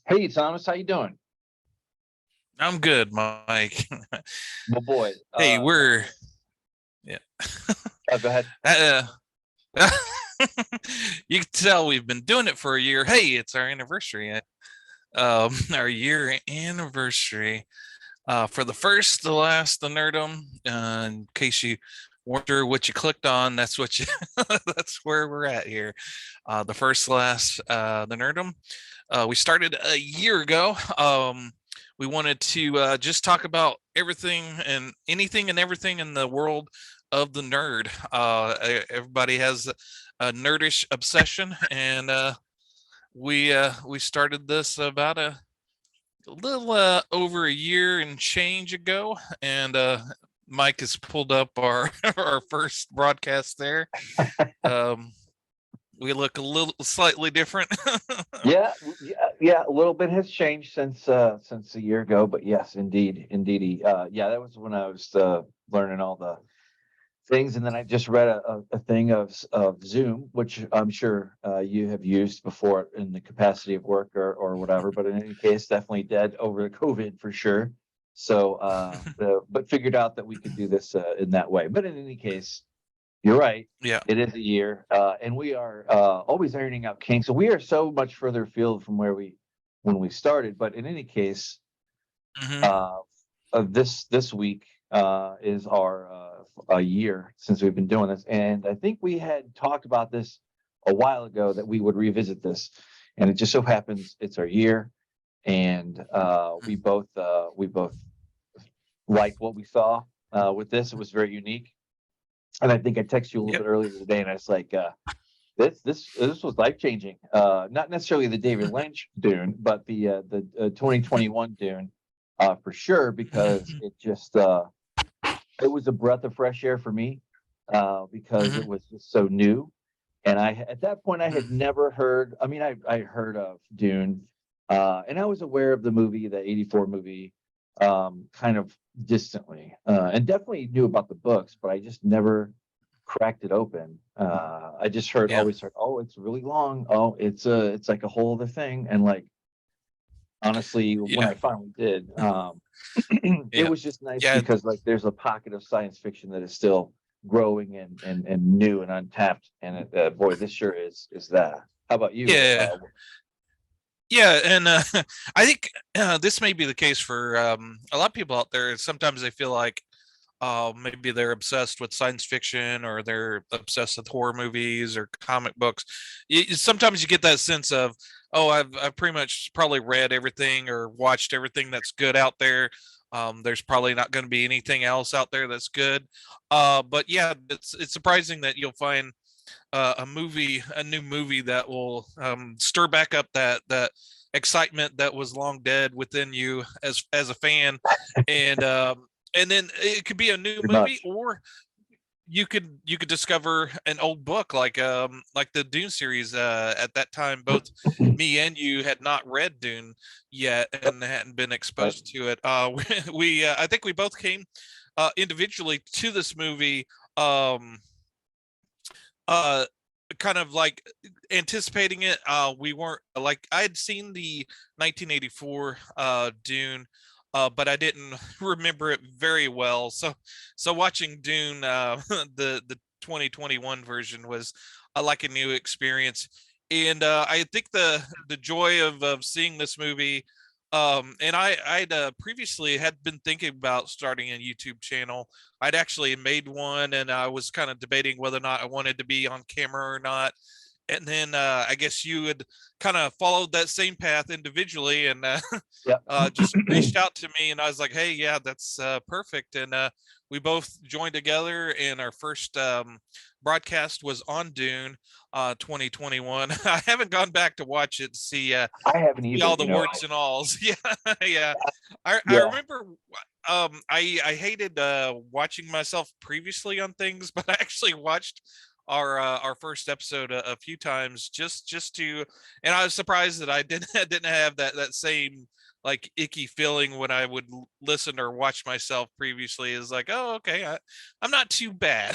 Hey Thomas, how you doing? I'm good, Mike. Well, boy, Hey, we're yeah. go ahead. uh, you can tell we've been doing it for a year. Hey, it's our anniversary. Our year anniversary. For the first, the last, the Nerdom. In case you wonder what you clicked on, that's what you. That's where we're at here. The first, last, the Nerdom. We started a year ago. We wanted to just talk about everything and anything and everything in the world of the nerd. Everybody has a nerdish obsession, and we started this about a little over a year and change ago, and Mike has pulled up our our first broadcast there. Um, we look a little slightly different. Yeah. A little bit has changed since a year ago, but yes, indeed. Yeah, that was when I was learning all the things, and then I just read a thing of Zoom, which I'm sure you have used before in the capacity of work or whatever. But in any case, definitely dead over the COVID for sure. So, but figured out that we could do this in that way. But in any case, you're right. Yeah. It is a year, and we are always ironing out kinks. So we are so much further afield from where we when we started. But in any case, Hmm. uh, this week is our a year since we've been doing this, and I think we had talked about this a while ago that we would revisit this, and it just so happens it's our year, and we both liked what we saw with this. It was very unique, and I think I texted you a little Yep. bit earlier today, and I was like, this was life changing. Not necessarily the David Lynch Dune, but the 2021 Dune, for sure, because Hmm. it was a breath of fresh air for me, because Hmm. it was just so new. And I at that point I had Hmm. never heard. I mean, I heard of Dune, and I was aware of the movie, the '84 movie, kind of distantly, and definitely knew about the books, but I just never cracked it open. I just Yeah. always heard, oh, it's really long. Oh, it's like a whole other thing. And like honestly, when Yeah. I finally did, it Yeah. was just nice Yeah. because like there's a pocket of science fiction that is still growing and new and untapped. And boy, this sure is that. How about you? Yeah. Yeah, and I think this may be the case for a lot of people out there. Sometimes they feel like maybe they're obsessed with science fiction or they're obsessed with horror movies or comic books. Sometimes you get that sense of, oh, I've pretty much probably read everything or watched everything that's good out there. There's probably not going to be anything else out there that's good. But yeah, it's surprising that you'll find a new movie that will stir back up that excitement that was long dead within you as a fan, and and then it could be a new Pretty movie, much. or you could discover an old book like the Dune series. At that time, both me and you had not read Dune yet Yep. and hadn't been Right. exposed to it. We I think we both came individually to this movie. Um, uh Kind of like anticipating it. We weren't like I had seen the 1984 Dune, but I didn't remember it very well. So watching Dune, the 2021 version was like a new experience. And I think the joy of seeing this movie, and I'd previously had been thinking about starting a YouTube channel. I'd actually made one, and I was kind of debating whether or not I wanted to be on camera or not. And then I guess you had kind of followed that same path individually, and Yep. just reached out to me, and I was like, "Hey, yeah, that's perfect." And we both joined together, and our first broadcast was on Dune, 2021. I haven't gone back to watch it to I haven't see either. all the warts and alls. Yeah, yeah. I Yeah. remember I hated watching myself previously on things, but I actually watched our first episode a few times just to, and I was surprised that I didn't didn't have that same like icky feeling when I would listen or watch myself previously. Is like, oh, okay, I'm not too bad.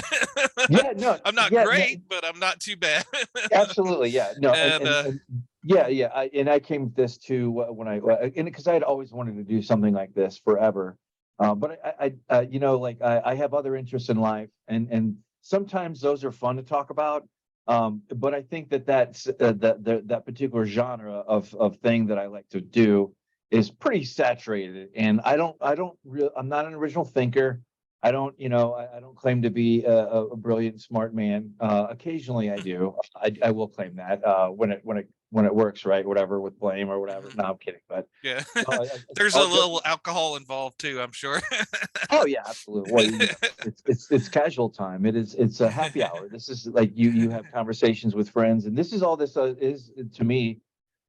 Yeah. No. I'm not Yeah. No. great, but I'm not too bad. Absolutely. Yeah. No. And And and and Yeah. I came with this too when because I had always wanted to do something like this forever. But I have other interests in life, and sometimes those are fun to talk about. But I think that particular genre of thing that I like to do is pretty saturated, and I'm not an original thinker. I don't claim to be a brilliant, smart man. Occasionally I do. I will claim that when it works, right? Whatever, with blame or whatever. No, I'm kidding. But Yeah. There's a all joking. little alcohol involved too, I'm sure. Oh yeah, absolutely. Well, it's casual time. It's a happy hour. This is like you have conversations with friends, and this is all this is to me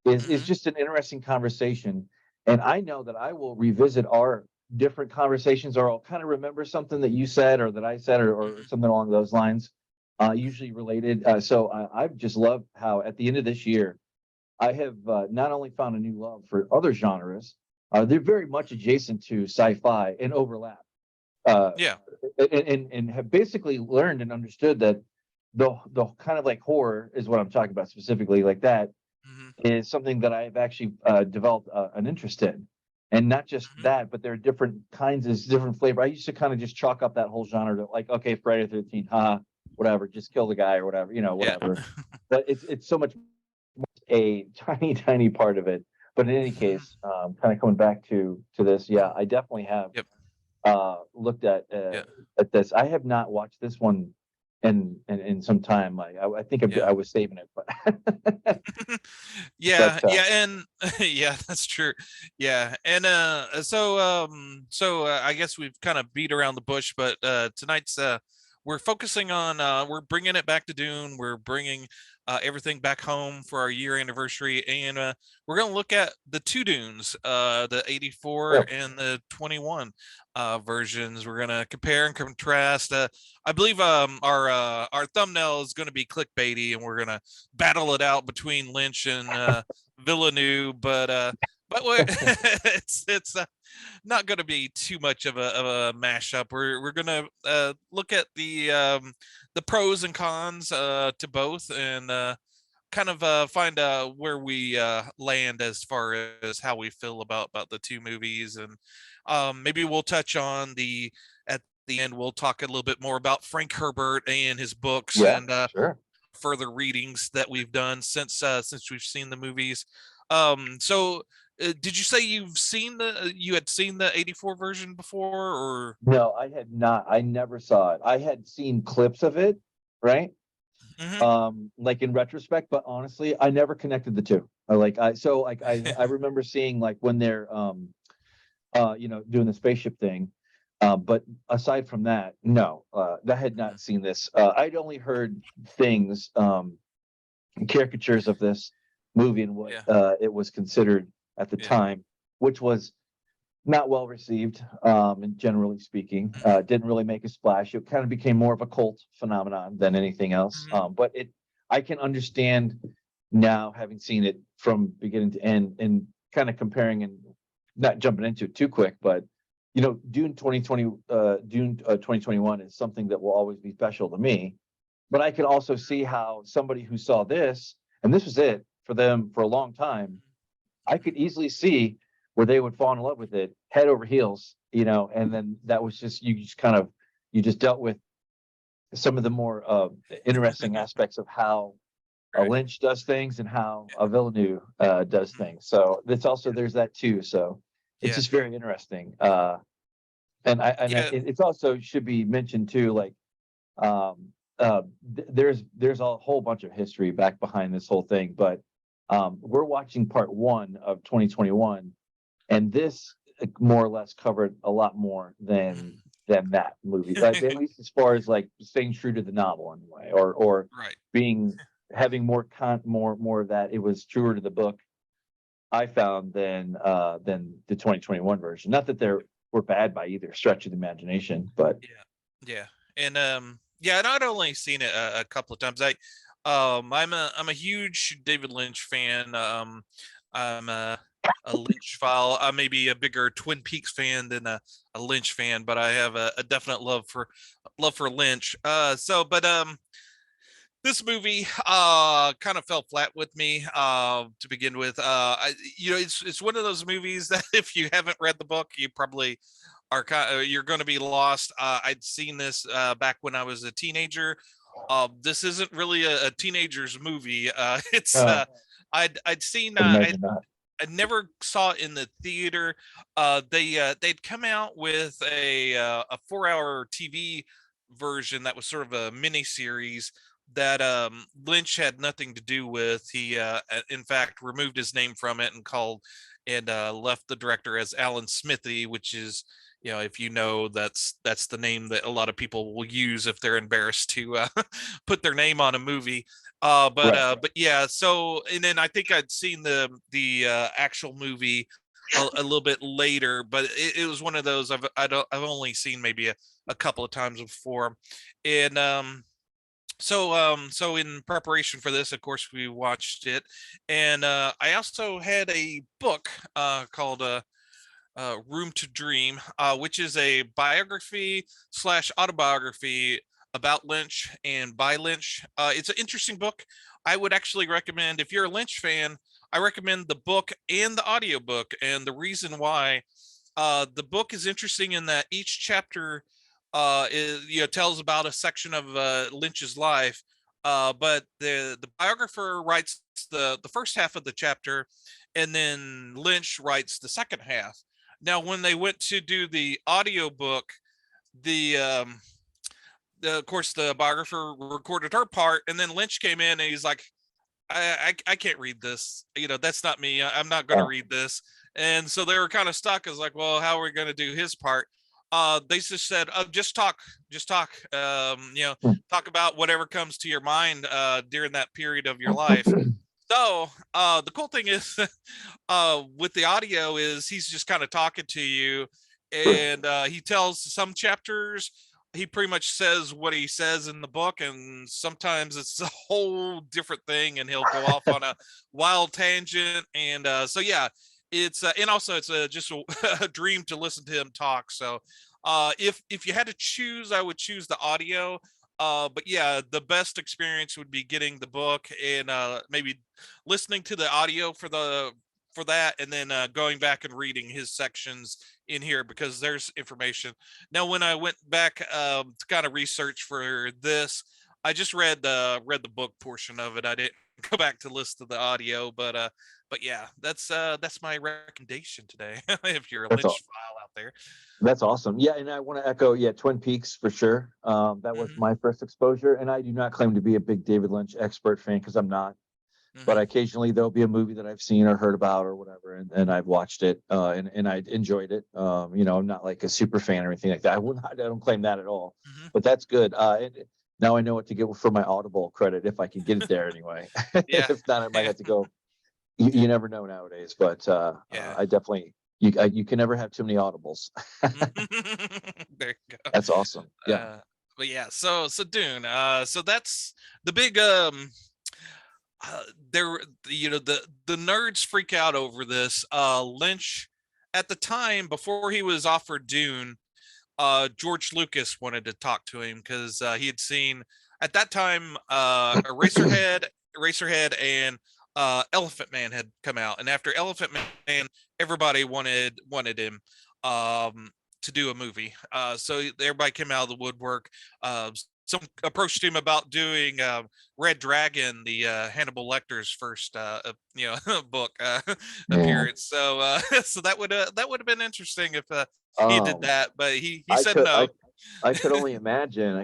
is Mhm. just an interesting conversation. And I know that I will revisit our different conversations, or I'll kind of remember something that you said or that I said, or Mhm. something along those lines, usually related. I've just loved how at the end of this year, I have not only found a new love for other genres, they're very much adjacent to sci-fi and overlap, uh, Yeah. and have basically learned and understood that the kind of like horror is what I'm talking about specifically, like that Mhm. is something that I've actually developed an interest in. And not just Mhm. that, but there are different kinds of different flavor. I used to kind of just chalk up that whole genre to like, okay, Friday the 13th, haha, whatever, just kill the guy or whatever, Yeah. whatever. But it's so much a tiny part of it. But in any Mhm. case, kind of coming back to this, yeah, Mhm. I definitely have Yep. looked Yeah. at this. I have not watched this one in some time. I think Yeah. I was saving it, but Yeah, but yeah, and yeah, that's true. Yeah, and I guess we've kind of beat around the bush, but tonight's we're focusing on we're bringing it back to Dune. We're bringing everything back home for our year anniversary, and we're going to look at the two Dunes, the 84 really, and the 21 versions. We're going to compare and contrast. I believe our thumbnail is going to be clickbaity, and we're going to battle it out between Lynch and Villeneuve, but it's not going to be too much of a mashup. We're going to look at the pros and cons to both, and kind of find where we land as far as how we feel about the two movies, and maybe we'll touch on the at the end. We'll talk a little bit more about Frank Herbert and his books, yeah, and sure. further readings that we've done since we've seen the movies. So did you say you had seen the 84 version before, or? No, I had not. I never saw it. I had seen clips of it, right? Mhm. Like in retrospect, but honestly, I never connected the two. I remember seeing like when they're doing the spaceship thing. But aside from that, no, I had not seen this. I'd only heard things, caricatures of this movie and what Yeah, it was considered at the yeah. time, which was not well received, and generally speaking, Mhm. didn't really make a splash. It kind of became more of a cult phenomenon than anything else. Mhm. But I can understand now, having seen it from beginning to end, and kind of comparing and not jumping into it too quick, but Dune 2020, Dune 2021 is something that will always be special to me. But I can also see how somebody who saw this, and this was it for them for a long time, I Mhm. could easily see where they would fall in love with it head over heels, and then that was just you just dealt with some of the more interesting aspects of how a Right. Lynch does things and how a Villeneuve does Mhm. things. So it's also there's that too. So it's Yeah. just very interesting. It's also should be mentioned too, like um, there's a whole bunch of history back behind this whole thing, but we're watching part one of 2021, and this more or less covered a lot more than that movie, like, at Yeah. least as far as like staying true to the novel anyway, or Right. being having more of that. It was truer to the book, I found, than the 2021 version. Not that were bad by either stretch of the imagination, but Yeah. Yeah. And yeah, and I'd only seen it a couple of times. I'm a huge David Lynch fan. I'm a Lynch file. I may be a bigger Twin Peaks fan than a Lynch fan, but I have a definite love for Lynch. But this movie kind of fell flat with me to begin with. It's one of those movies that if you haven't read the book, you probably are you're going to be lost. I'd seen this back when I was a teenager. This isn't really a teenager's movie. It's I'd seen Imagine that. I never saw it in the theater. They'd come out with a 4-hour TV version that was sort of a mini series that Lynch had nothing to do with. He in fact removed his name from it and called and left the director as Alan Smithy, which is, if you know, that's the name that a lot of people will use if they're embarrassed to put their name on a movie. But yeah, so and then I think I'd seen the actual movie a little bit later, but it was one of those I've only seen maybe a couple of times before. And so in preparation for this, of course, we watched it, and I also had a book called Room to Dream, which is a biography slash autobiography about Lynch and by Lynch. It's an interesting book. I would actually recommend, if you're a Lynch fan, I recommend the book and the audiobook. And the reason why, the book is interesting in that each chapter tells about a section of Lynch's life. But the biographer writes the first half of the chapter, and then Lynch writes the second half. Now, when they went to do the audiobook, the of course the biographer recorded her part, and then Lynch came in and he's like, I can't read this. That's not me. I'm not going to read this. And so they were kind of stuck. I was like, well, how are we going to do his part? They just said, just talk, talk about whatever comes to your mind during that period of your life. So the cool thing is with the audio is he's just kind of talking to you, and he tells some chapters, he pretty much says what he says in the book, and sometimes it's a whole different thing, and he'll go off on a wild tangent. And so yeah, it's and also it's just a dream to listen to him talk. So if you had to choose, I would choose the audio. But yeah, the best experience would be getting the book and maybe listening to the audio for that, and then going back and reading his sections in here, because there's information. Now, when I went back to kind of research for this, I just read the book portion of it. I didn't go back to listen to the audio, but yeah, that's my recommendation today. If you're a That's Lynch all. file out there. That's awesome. Yeah, and I want to echo, Twin Peaks for sure. That was my first exposure, and I do not claim to be a big David Lynch expert fan, because I'm not. But occasionally there'll be a movie that I've seen or heard about or whatever, and I've watched it, and I enjoyed it. I'm not like a super fan or anything like that. I don't claim that at all. But that's good. Now I know what to get for my Audible credit, if I can get it there anyway. Yeah. If not, I might have to go. You never know nowadays, but Yeah. I definitely. You can never have too many audibles. There you go. That's awesome. Yeah. But yeah, so Dune. So that's the big there, the nerds freak out over this. Lynch, at the time before he was offered Dune, George Lucas wanted to talk to him because he had seen at that time Eraserhead and Elephant Man had come out, and after Elephant Man, everybody wanted him to do a movie. So everybody came out of the woodwork. Some approached him about doing Red Dragon, the Hannibal Lecter's first book appearance. So so that would have been interesting if he did that, but he said no. I could only imagine.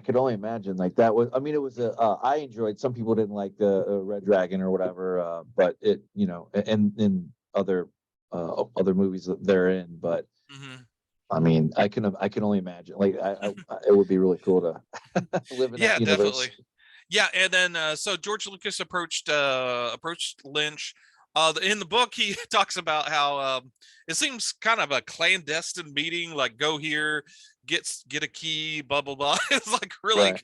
Like that was. I mean, it was I enjoyed. Some people didn't like the Red Dragon or whatever, but it, and in other movies that they're in. But I mean, I can only imagine. Like, it would be really cool to live in that universe. Definitely. Yeah, and then so George Lucas approached Lynch. In the book, he talks about how it seems kind of a clandestine meeting, like go here, get a key, blah blah blah. It's like really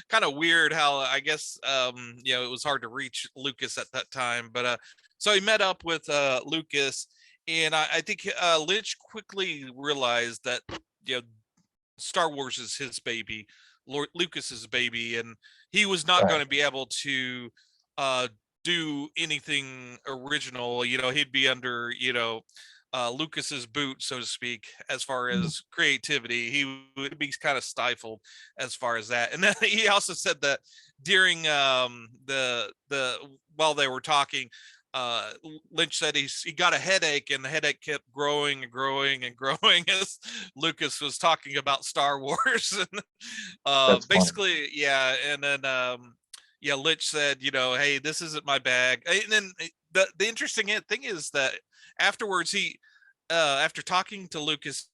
kind of weird how I guess it was hard to reach Lucas at that time. But so he met up with Lucas, and I think Lynch quickly realized that Star Wars is his baby. Lucas's baby, and he was not going to be able to do anything original. He'd be under Lucas's boot, so to speak, as far as creativity. He would be kind of stifled as far as that. And then he also said that during the while they were talking, Lynch said he got a headache, and the headache kept growing and growing and growing as Lucas was talking about Star Wars. And basically, yeah. And then yeah, Lynch said, hey, this isn't my bag. And then the interesting thing is that afterwards, he after talking to Lucas,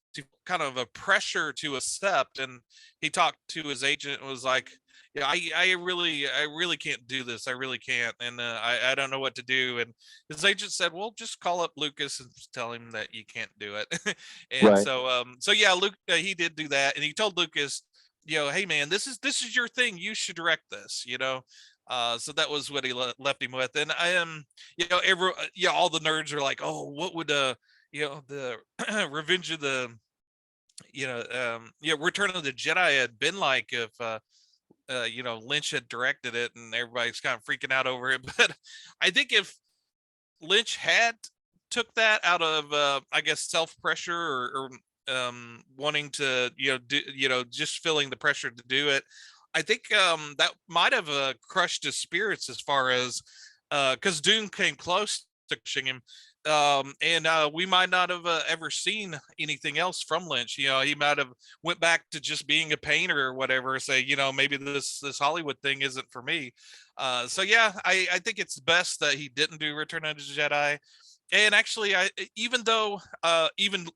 kind of a pressure to accept, and he talked to his agent and was like, yeah, I really can't do this. I really can't. And I don't know what to do. And his agent said, well, just call up Lucas and tell him that you can't do it. And so yeah, Luke, he did do that. And he told Lucas, hey man, this is your thing. You should direct this, so that was what he left him with. And I am, all the nerds are like, oh, what would the Revenge of the, Return of the Jedi had been like if, Lynch had directed it, and everybody's kind of freaking out over it. But I think if Lynch had took that out of, I guess, self pressure or wanting to, just feeling the pressure to do it, I think that might have crushed his spirits as far as, because Dune came close to crushing him. And we might not have ever seen anything else from Lynch. He might have went back to just being a painter or whatever, say, maybe this Hollywood thing isn't for me. So yeah, I think it's best that he didn't do Return of the Jedi. And actually, even though even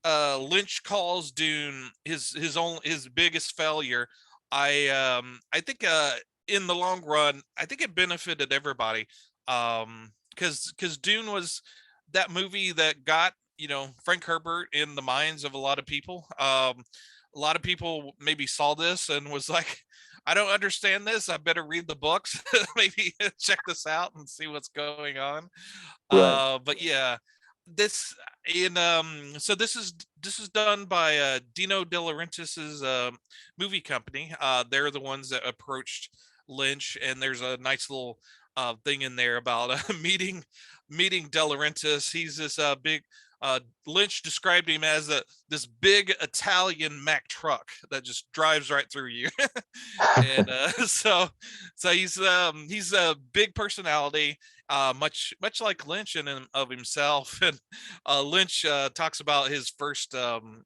Lynch calls Dune his biggest failure, I think in the long run, I think it benefited everybody. Because Dune was that movie that got Frank Herbert in the minds of a lot of people. A lot of people maybe saw this and was like, I don't understand this. I better read the books. Maybe check this out and see what's going on. But yeah, this in so this is done by Dino De Laurentiis's movie company. They're the ones that approached Lynch, and there's a nice little thing in there about meeting De Laurentiis. He's this big Lynch described him as this big Italian Mack truck that just drives right through you. And so he's a big personality, much like Lynch in and of himself. And Lynch talks about his first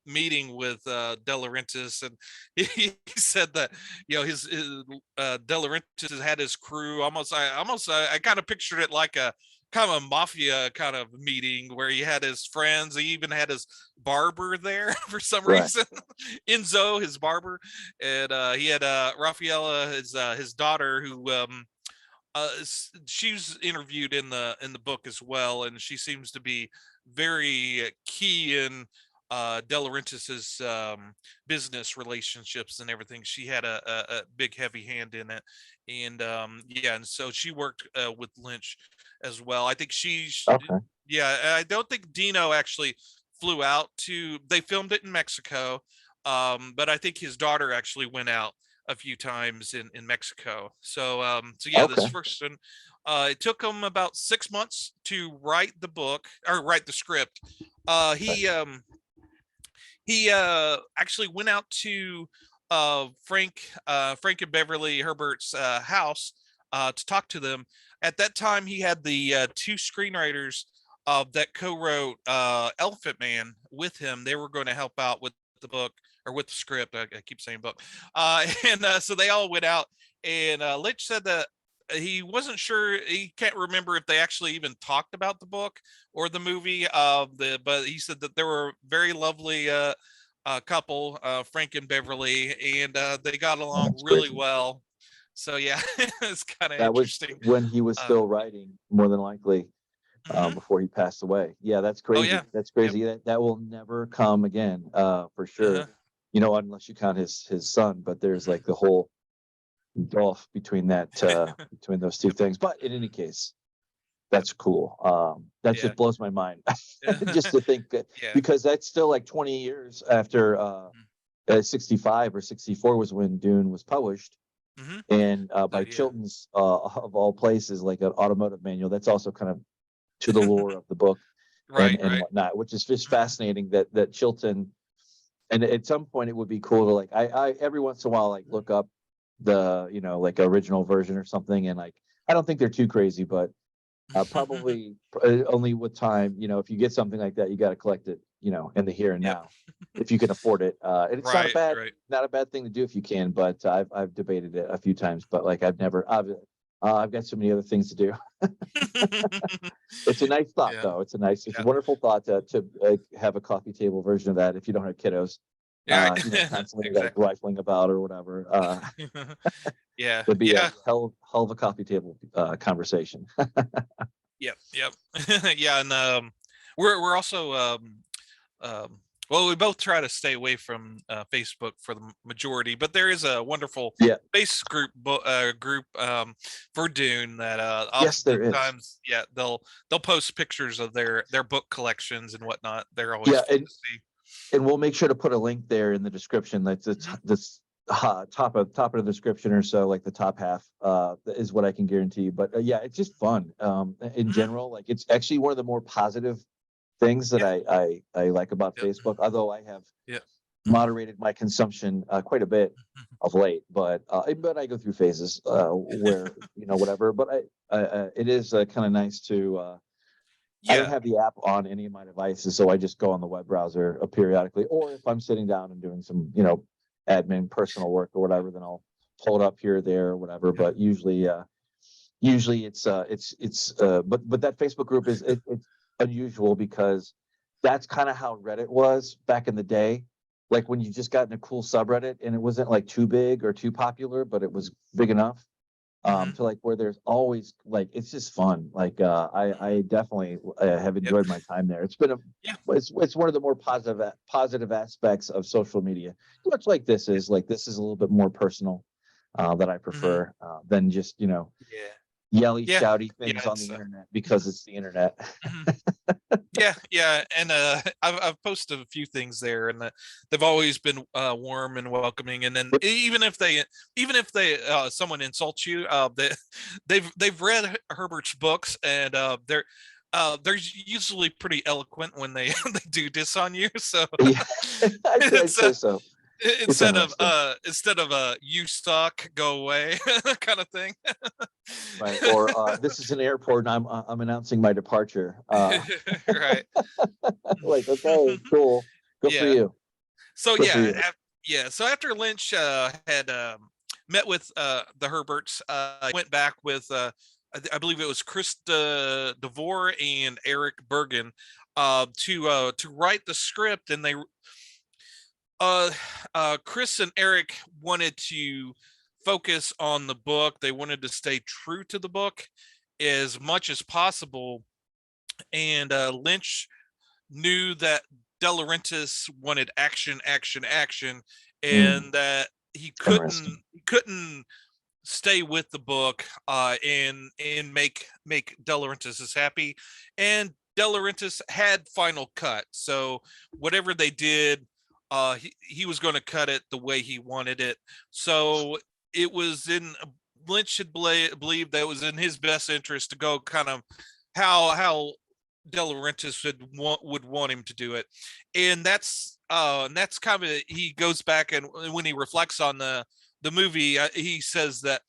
meeting with De Laurentiis, and he said that his De Laurentiis had his crew almost. I kind of pictured it like a kind of a mafia kind of meeting where he had his friends. He even had his barber there for some reason. Enzo, his barber, and he had Raffaella, his daughter, who she's interviewed in the book as well, and she seems to be very key in De Laurentiis's business relationships and everything. She had a big heavy hand in it. And yeah, and so she worked with Lynch as well. I think yeah, I don't think Dino actually flew out they filmed it in Mexico, but I think his daughter actually went out a few times in Mexico. So yeah, this first one, it took him about 6 months to write the book or write the script. He actually went out to Frank and Beverly Herbert's house to talk to them. At that time, he had the two screenwriters that co-wrote Elephant Man with him. They were going to help out with the book or with the script. I keep saying book. And so they all went out, and Lynch said that he wasn't sure. He can't remember if they actually even talked about the book or the movie. But he said that they were very lovely couple, Frank and Beverly, and they got along really well. So yeah, it's kind of interesting. Was when he was still writing, more than likely, before he passed away. Yeah, that's crazy. Oh, yeah. That's crazy. That will never come again, for sure. Unless you count his son. But there's like the whole gulf between that between those two things. But in any case, that's cool. That just blows my mind. Just to think that, because that's still like 20 years after 65 or 64 was when Dune was published, and by Chilton's of all places, like an automotive manual. That's also kind of to the lore of the book, and whatnot, which is just fascinating that Chilton. And at some point, it would be cool to like I every once in a while like look up the like original version or something, and like I don't think they're too crazy, but probably only with time. If you get something like that, you got to collect it, in the here and now, if you can afford it. And it's not a bad thing to do if you can. But I've debated it a few times, but like I've got so many other things to do. It's a nice thought, though. It's a wonderful thought to have a coffee table version of that if you don't have kiddos. Constantly like rifling about or whatever. It'd be a hell of a coffee table conversation. Yep. Yeah, and we're also well, we both try to stay away from Facebook for the majority, but there is a wonderful base group for Dune that oftentimes they'll post pictures of their book collections and whatnot. They're always fun to see. And we'll make sure to put a link there in the description. That's this top of the description or so, like the top half is what I can guarantee. But it's just fun in general. Like it's actually one of the more positive things that I like about Facebook, although I have moderated my consumption quite a bit of late, but I go through phases where whatever. But it is kind of nice to. I don't have the app on any of my devices, so I just go on the web browser periodically, or if I'm sitting down and doing some admin personal work or whatever, then I'll pull it up here or there or whatever. But usually it's but that Facebook group it's unusual because that's kind of how Reddit was back in the day, like when you just got in a cool subreddit and it wasn't like too big or too popular, but it was big enough to like where there's always like it's just fun. Like I definitely have enjoyed my time there. It's been it's one of the more positive aspects of social media, much like this is a little bit more personal that I prefer than just yelly shouty things on the internet because it's the internet. And I've posted a few things there, and they've always been warm and welcoming. And then even if they someone insults you, they've read Herbert's books, and they're usually pretty eloquent when they do diss on you. So I'd say so. Instead of you suck, go away kind of thing. Right. Or this is an airport and I'm announcing my departure. Right. Like, okay, cool. Good for you. So so after Lynch had met with the Herberts, went back with I believe it was Chris DeVore and Eric Bergen to write the script, and they Chris and Eric wanted to focus on the book. They wanted to stay true to the book as much as possible, and Lynch knew that De Laurentiis wanted action, and that he couldn't stay with the book and make De Laurentiis as happy. And De Laurentiis had final cut, so whatever they did, he was going to cut it the way he wanted it. So it was in Lynch had believed that it was in his best interest to go kind of how De Laurentiis would want him to do it. And that's kind of he goes back, and when he reflects on the movie, he says that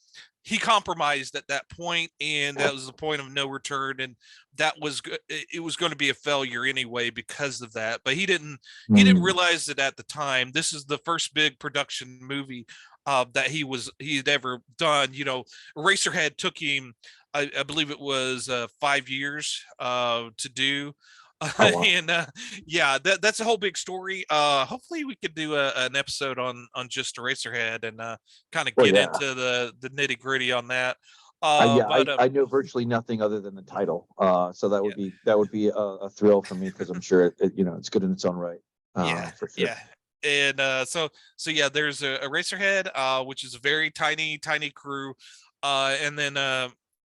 he compromised at that point, and that was the point of no return, and it was going to be a failure anyway because of that. But he didn't realize it at the time. This is the first big production movie that he'd ever done. Eraserhead took him, I believe it was 5 years to do. Oh, wow. And that's a whole big story. Hopefully we could do an episode on just Eraserhead and kind of get into the nitty gritty on that. I know virtually nothing other than the title, so that would be a thrill for me, because I'm sure it's good in its own right. For sure. And so there's a Eraserhead, which is a very tiny crew, and then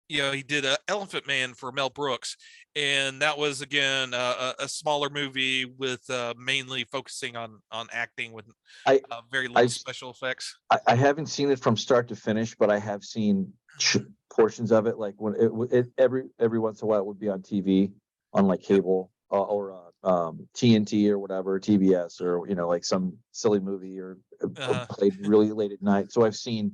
he did Elephant Man for Mel Brooks, and that was again a smaller movie with mainly focusing on acting with I very little I special effects. I haven't seen it from start to finish, but I have seen portions of it. Like when it every once in a while it would be on TV, on like Yep. cable or TNT or whatever, TBS, or like some silly movie, or Uh, played really late at night. So I've seen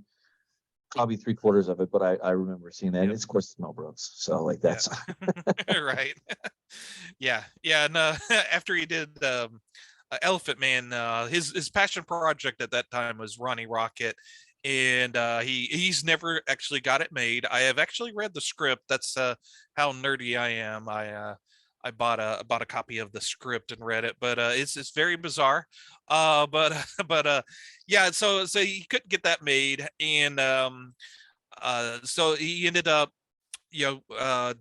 probably three-quarters of it, but I remember seeing that. And yep. it's, of course, Mel Brooks. So like Yeah. that's Right. Yeah. Yeah. And after he did Elephant Man, his passion project at that time was Ronnie Rocket, and he's never actually got it made. I have actually read the script. That's how nerdy I am. I bought a copy of the script and read it, but it's very bizarre. But yeah. So he couldn't get that made, and so he ended up, De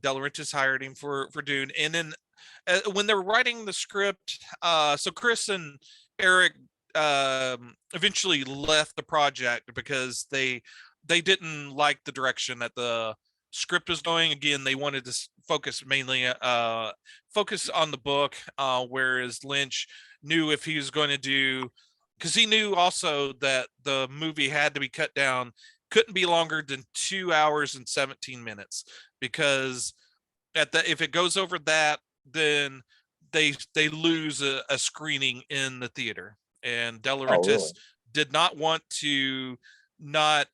Laurentiis hired him for Dune, and then when they were writing the script, so Chris and Eric eventually left the project because they didn't like the direction that the script was going. Again, they wanted to focus mainly focus on the book, whereas Lynch knew if he was going to do, because he knew also that the movie had to be cut down, couldn't be longer than 2 hours and 17 minutes, because if it goes over that, then they lose a screening in the theater. And De oh really? Laurentiis did not want to not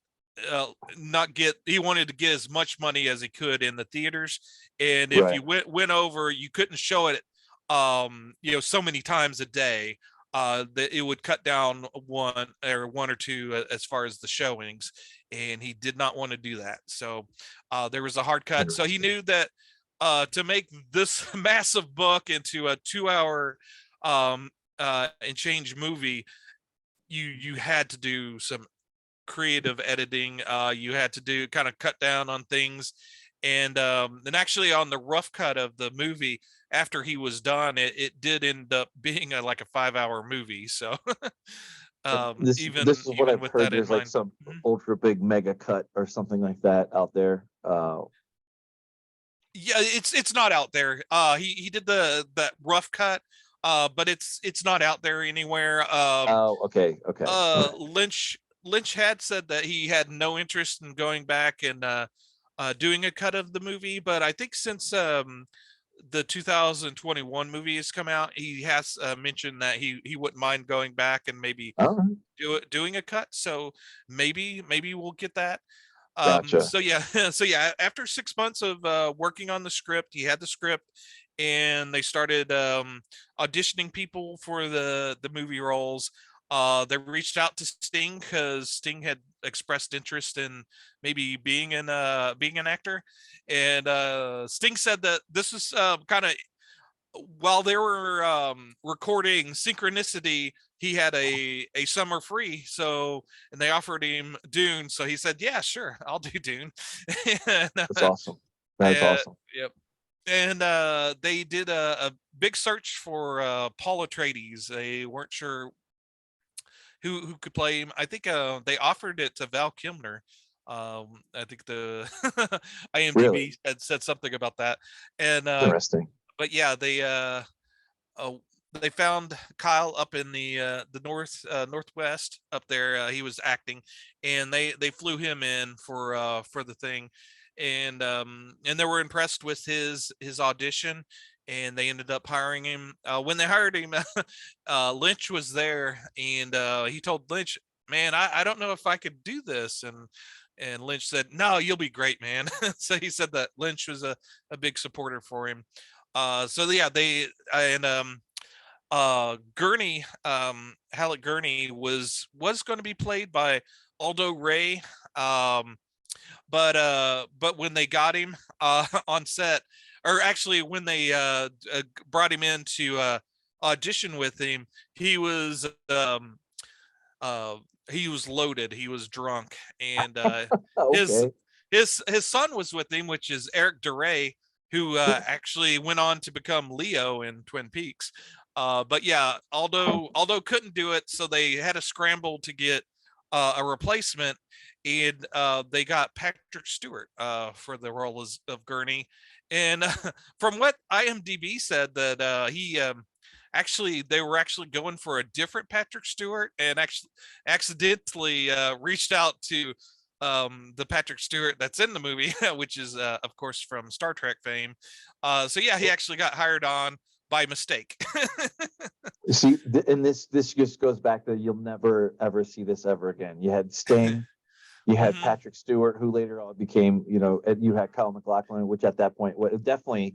not get, he wanted to get as much money as he could in the theaters, and if Right. you went over, you couldn't show it so many times a day, that it would cut down one or two as far as the showings, and he did not want to do that. So there was a hard cut. So he Interesting. knew that to make this massive book into a 2 hour and change movie, you had to do some creative editing. You had to do kind of cut down on things, and actually on the rough cut of the movie after he was done, it did end up being like a 5 hour movie. So This is what even I've with heard. that in There's like mind. some Mhm. ultra big mega cut or something like that out there. Yeah, it's not out there. He did that rough cut, but it's not out there anywhere. Oh, okay, okay, okay. Lynch had said that he had no interest in going back and doing a cut of the movie, but I think since the 2021 movie has come out, he has mentioned that he wouldn't mind going back and maybe All right, doing a cut. So maybe we'll get that. gotcha. So yeah, so yeah, after 6 months of working on the script, he had the script, and they started auditioning people for the movie roles. They reached out to Sting because Sting had expressed interest in maybe being an actor, and Sting said that this was kind of while they were recording Synchronicity, he had a summer free. So, and they offered him Dune. So he said, yeah, sure, I'll do Dune. and, That's awesome. That's awesome. yep. And they did a big search for Paul Atreides. They weren't sure who could play him. I think they offered it to Val Kilmer. I think the Really IMDb had said something about that. And interesting. but yeah, uh, they found Kyle up in the northwest up there. He was acting, and they flew him in for the thing, and they were impressed with his audition, and they ended up hiring him. When they hired him, Lynch was there, and he told Lynch, "Man, I don't know if I could do this," and Lynch said, "No, you'll be great, man." So he said that Lynch was a big supporter for him. So yeah, they and Gurney, Halleck Gurney was going to be played by Aldo Ray, but when they got him on set, or actually when they brought him in to audition with him, he was um uh he was loaded, he was drunk, and his Okay. his son was with him, which is Eric DeRay, who actually went on to become Leo in Twin Peaks. But yeah, Aldo couldn't do it, so they had a scramble to get a replacement, and they got Patrick Stewart for the role of Gurney. And from what IMDb said, that he actually they were actually going for a different Patrick Stewart, and actually accidentally reached out to the Patrick Stewart that's in the movie, which is of course from Star Trek fame. So yeah, he actually got hired on by mistake. See, and this just goes back to, you'll never ever see this ever again. You had Sting, you had Mhm. Patrick Stewart, who later on became, and you had Kyle MacLachlan, which at that point definitely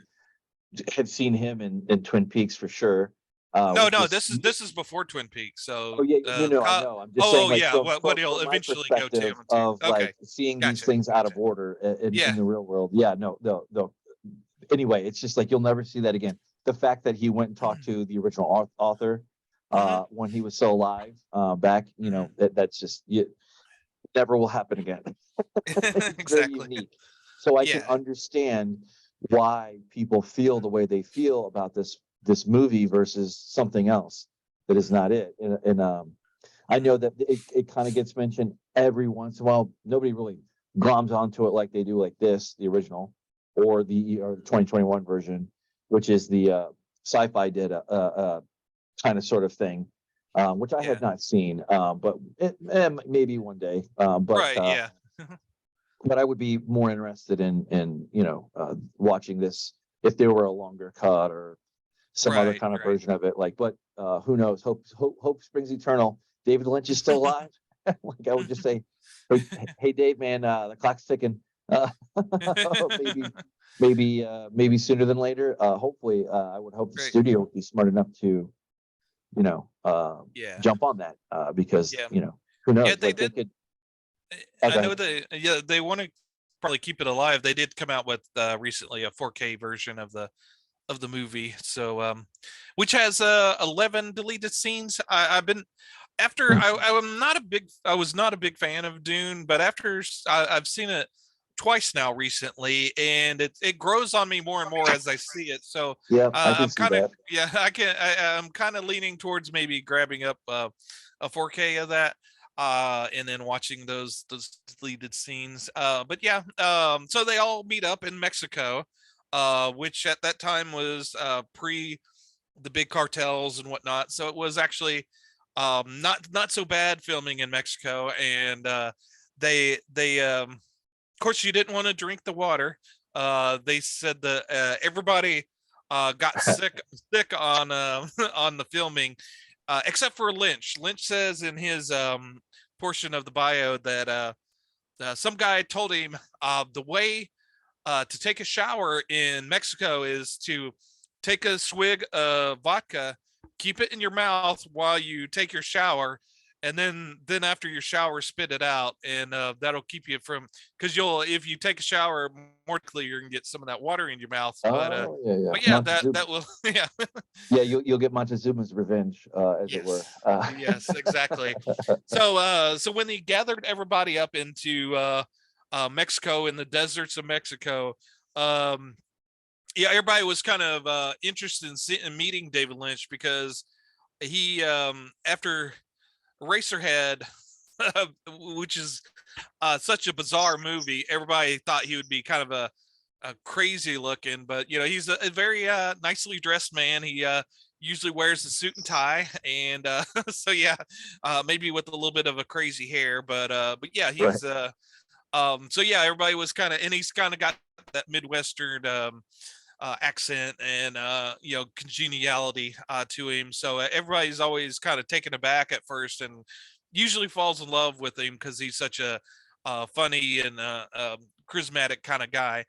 had seen him in Twin Peaks for sure. No, Which no, was, this is before Twin Peaks. oh So yeah, no, I know. I'm just saying, oh like, yeah, from what he'll my eventually go to perspective him to. of Okay, like seeing these gotcha, things out of gotcha. order in Yeah. the real world. Yeah, no. Anyway, it's just like, you'll never see that again. The fact that he went and talked to the original author Mhm, when he was still alive back, mhm. that's just, never will happen again. It's very Exactly. unique. So I can Yeah. understand why people feel the way they feel about this movie versus something else that is Mhm, not it. And I mhm. know that it kind of gets mentioned every once in a while. Nobody really gloms onto it like they do like this, the original, or the 2021 version, which is the sci-fi did a kind of sort of thing, which I Yeah. have not seen, but maybe one day. Right. Yeah. But I would be more interested in watching this if there were a longer cut or some other Right. kind of Right. version of it. Like, but who knows? Hope springs eternal. David Lynch is still alive. Like, I would just say, hey, Dave, man, the clock's ticking. Uh, maybe, maybe sooner than later. Hopefully, I would hope the Right. studio would be smart enough to, you know, Yeah. jump on that because Yeah. who Yeah. knows? They Like, they did. could. I Go know ahead. they want to probably keep it alive. They did come out with recently a 4K version of the movie. So which has 11 deleted scenes. I've been after I was not a big fan of Dune, but after I've seen it twice now recently, and it grows on me more and more as I see it. So Yeah, I can I'm see kind of that. yeah I'm kind of leaning towards maybe grabbing up a 4K of that. And then watching those deleted scenes. But yeah, so they all meet up in Mexico, which at that time was pre the big cartels and whatnot. So it was actually not so bad filming in Mexico. And they of course you didn't want to drink the water. They said that everybody got sick on on the filming, except for Lynch. Lynch says in his portion of the bio that some guy told him the way to take a shower in Mexico is to take a swig of vodka, keep it in your mouth while you take your shower, and then after your shower, spit it out, and that'll keep you from because you'll if you take a shower, more likely you're gonna get some of that water in your mouth. Oh yeah, yeah. But yeah, Montezuma. that will yeah Yeah, you'll get Montezuma's revenge, as it were. yes. Yes, exactly. So when they gathered everybody up into Mexico in the deserts of Mexico, um, yeah, everybody was kind of interested in meeting David Lynch because he after Racerhead, which is such a bizarre movie, everybody thought he would be kind of a crazy looking, but he's a very nicely dressed man. He usually wears a suit and tie, and so yeah, maybe with a little bit of a crazy hair, but yeah, Right. he's so yeah, everybody was kind of, and he's kind of got that Midwestern accent and congeniality to him. So everybody's always kind of taken aback at first, and usually falls in love with him because he's such a funny and charismatic kind of guy.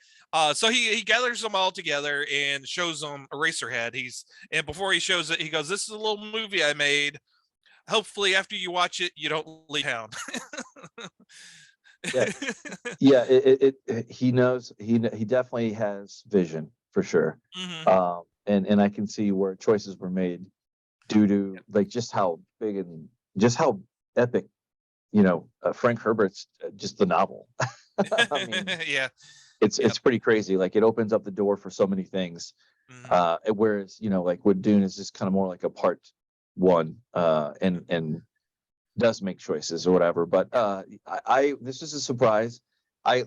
So he gathers them all together and shows them Eraserhead. And before he shows it, he goes, "This is a little movie I made. Hopefully, after you watch it, you don't leave town." Yeah, yeah. He knows. He definitely has vision for sure. Hmm. And I can see where choices were made due to like just how big and just how epic. Frank Herbert's just the novel. I mean, Yeah. it's Yep. pretty crazy. Like, it opens up the door for so many things. Hmm. Whereas like with Dune is just kind of more like a part one. And does make choices or whatever. But I this is a surprise. I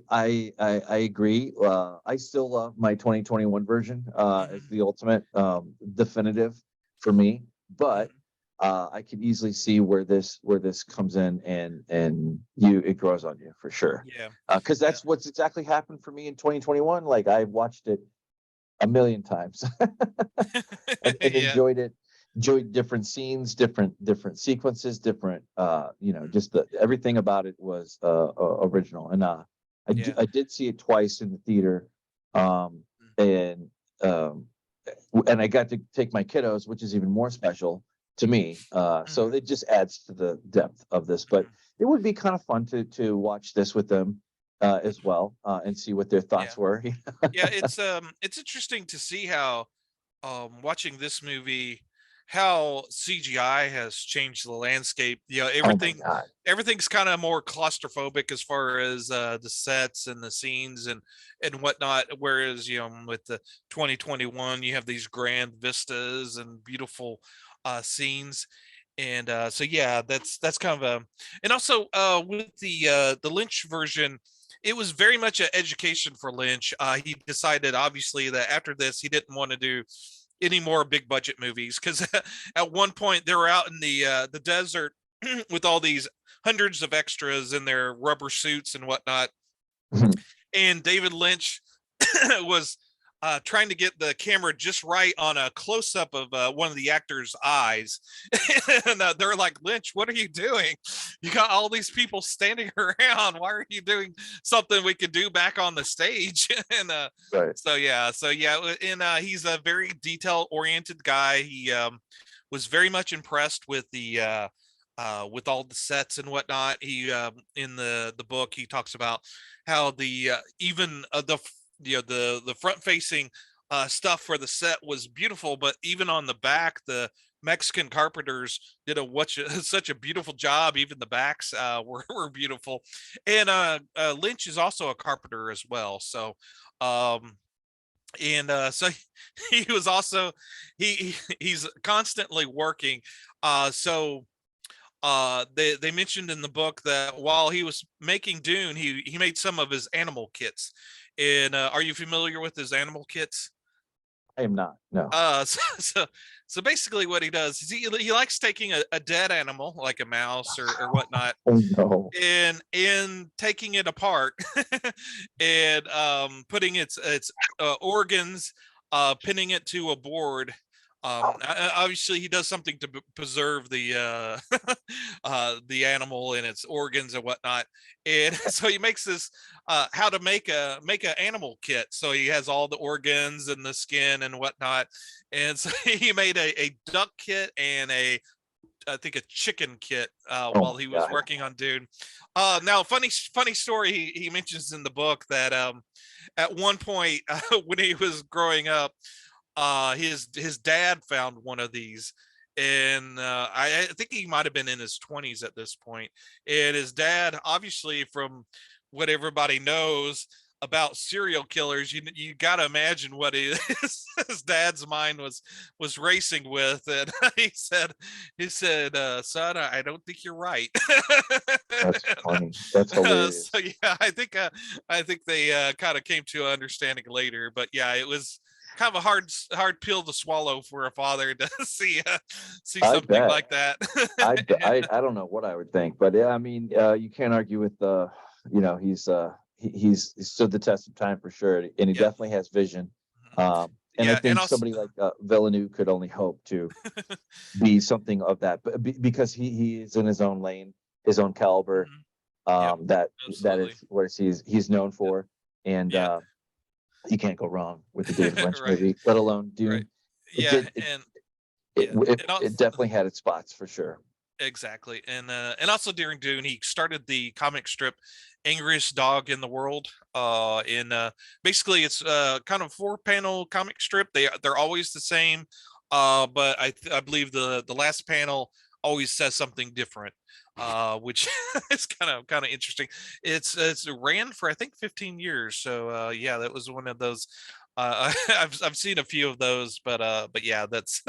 agree. I still love my 2021 version as the ultimate definitive for me. But I can easily see where this comes in and it grows on you for sure. Yeah. Because that's what's exactly happened for me in 2021. Like I've watched it a million times and Yeah. enjoyed different scenes, different sequences, different just everything about it was original. And I did see it twice in the theater, and and I got to take my kiddos, which is even more special to me. So it just adds to the depth of this. But it would be kind of fun to watch this with them as well, and see what their thoughts were. Yeah, it's interesting to see how watching this movie, how CGI has changed the landscape. Oh my God. Everything's kind of more claustrophobic as far as the sets and the scenes and whatnot. Whereas with the 2021, you have these grand vistas and beautiful scenes. And so yeah, that's kind of a, and also with the Lynch version, it was very much an education for Lynch. He decided obviously that after this he didn't want to do any more big budget movies, because at one point they were out in the desert with all these hundreds of extras in their rubber suits and whatnot, and David Lynch was trying to get the camera just right on a close-up of one of the actors' eyes. And they're like, Lynch, what are you doing? You got all these people standing around. Why are you doing something we could do back on the stage? And Right. so yeah, and he's a very detail-oriented guy. He was very much impressed with the with all the sets and whatnot. He in the book he talks about how the even the front facing stuff for the set was beautiful, but even on the back, the Mexican carpenters did such a beautiful job. Even the backs were beautiful. And Lynch is also a carpenter as well, so so he was also he's constantly working. So they mentioned in the book that while he was making Dune, he made some of his animal kits. And are you familiar with his animal kits? I am not. No. So basically what he does is he likes taking a dead animal like a mouse or whatnot, Oh no. and taking it apart and putting its organs, pinning it to a board. Obviously he does something to preserve the animal and its organs and whatnot. And so he makes this how to make a animal kit. So he has all the organs and the skin and whatnot. And so he made a duck kit and I think a chicken kit while he was working on Dune. Now, funny story he mentions in the book that at one point when he was growing up, his dad found one of these, and I think he might have been in his 20s at this point. And his dad, obviously, from what everybody knows about serial killers, you got to imagine what his dad's mind was racing with. And he said son, I don't think you're right. That's funny. That's hilarious. So yeah, I think they kind of came to an understanding later. But yeah, it was kind of a hard pill to swallow for a father to see something like that. I don't know what I would think, but yeah, I mean, you can't argue with he's stood the test of time for sure, and he definitely has vision. And I think somebody like Villeneuve could only hope to be something of that, but because he is in his own lane, his own caliber. That is what he's known for, and you can't go wrong with the David Lynch movie, let alone Dune. Right. Yeah, it definitely had its spots for sure. Exactly. And also during Dune, he started the comic strip Angriest Dog in the World. Basically it's kind of 4-panel comic strip. They're always the same. But I believe the last panel always says something different. Which is kind of interesting. It's ran for I think 15 years. So yeah, that was one of those I've seen a few of those, but yeah, that's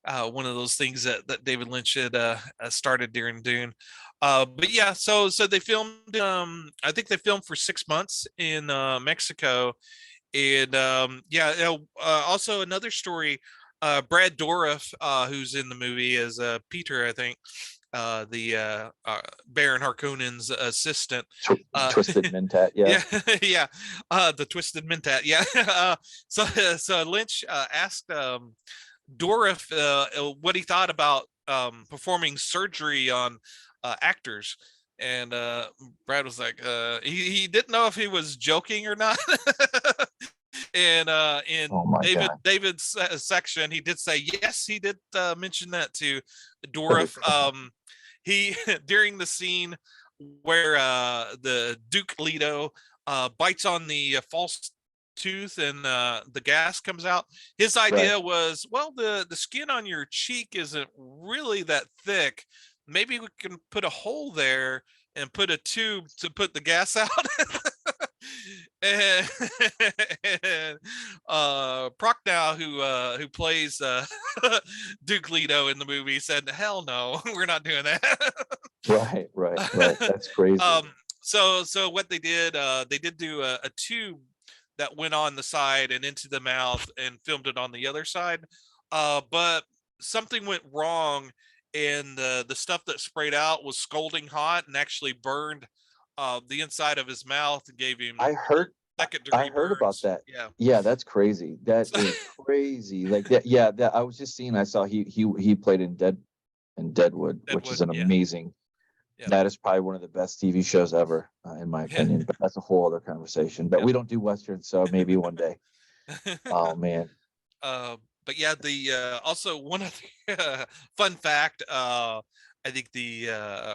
one of those things that David Lynch had started during Dune. But yeah, so they filmed. I think they filmed for 6 months in Mexico, and yeah. Also another story. Brad Dourif, who's in the movie as Peter, I think, the Baron Harkonnen's assistant. Twisted Mentat, yeah. Yeah, yeah, the Twisted Mentat, yeah. So Lynch asked Dourif what he thought about performing surgery on actors, and Brad was like, he didn't know if he was joking or not. And in Oh my God. David's section, he did say yes, he did mention that to Dourif. He during the scene where the Duke Leto bites on the false tooth and the gas comes out. His idea was, well, the skin on your cheek isn't really that thick. Maybe we can put a hole there and put a tube to put the gas out. and, and Prochnow, who plays Duke Leto in the movie, said, "Hell no, we're not doing that." Right. That's crazy. So what they did do a tube that went on the side and into the mouth and filmed it on the other side. But something went wrong, and the stuff that sprayed out was scalding hot and actually burned the inside of his mouth and gave him I heard second-degree about burns. that. Yeah. Yeah, that's crazy. That is crazy. Like that. Yeah, that I was just seeing. I saw he played in Deadwood, which is an yeah. amazing. Yeah. That is probably one of the best TV shows ever, in my opinion. But that's a whole other conversation. But we don't do westerns, so maybe one day. Oh man. But yeah, the also one of the fun fact, I think the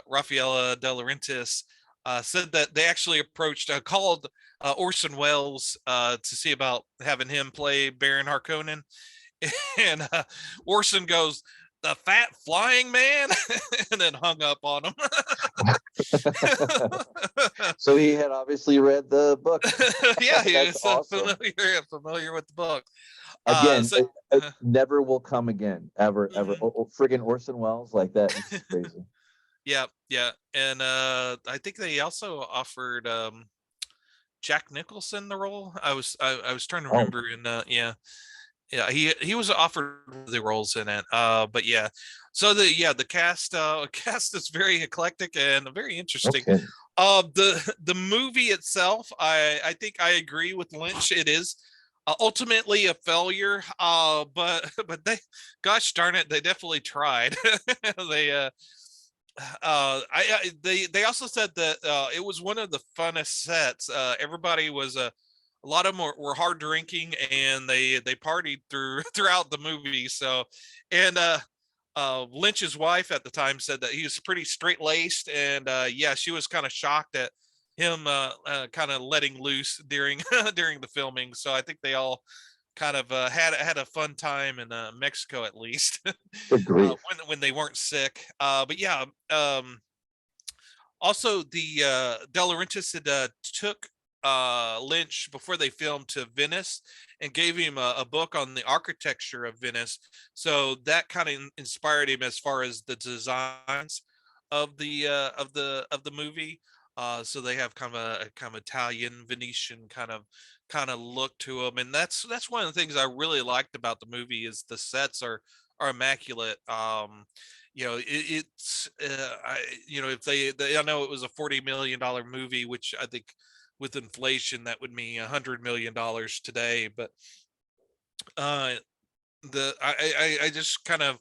Raffaella De Laurentiis said that they actually called Orson Welles to see about having him play Baron Harkonnen, and Orson goes, "The fat flying man," and then hung up on him. So he had obviously read the book. Yeah, he was awesome. familiar with the book. Again, it never will come again, ever. Friggin' Orson Welles, like that. It's crazy. Yeah, and I think they also offered Jack Nicholson the role. I was trying to remember, and he was offered the roles in it. But yeah, so the cast is very eclectic and very interesting. Okay. The movie itself, I think I agree with Lynch. It is ultimately a failure. But gosh darn it, they definitely tried. They they also said that it was one of the funnest sets. Everybody was a lot of them were hard drinking, and they partied throughout the movie. So, and Lynch's wife at the time said that he was pretty straight laced, and yeah, she was kind of shocked at him kind of letting loose during during the filming. So I think they all kind of had a fun time in Mexico, at least. When they weren't sick. But yeah, also the De Laurentiis had took Lynch before they filmed to Venice and gave him a book on the architecture of Venice. So that kind of inspired him as far as the designs of the movie. So they have kind of Italian Venetian kind of look to them, and that's one of the things I really liked about the movie is the sets are immaculate. It's if they I know it was a $40 million movie, which I think with inflation that would mean $100 million today, but I just kind of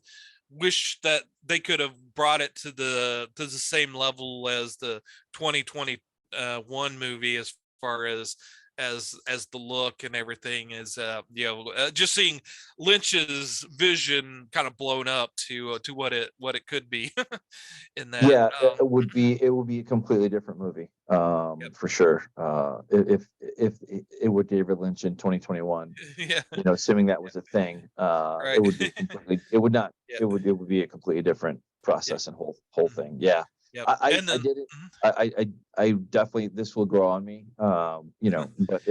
wish that they could have brought it to the same level as the 2021 movie as far as the look and everything is just seeing Lynch's vision kind of blown up to what it could be in that. It would be a completely different movie, for sure. If it would David Lynch in 2021, assuming that was a thing, Right. it would be completely. It would not. Yeah. It would be a completely different process and whole thing. Yeah. Yep. I did it. I definitely, this will grow on me. But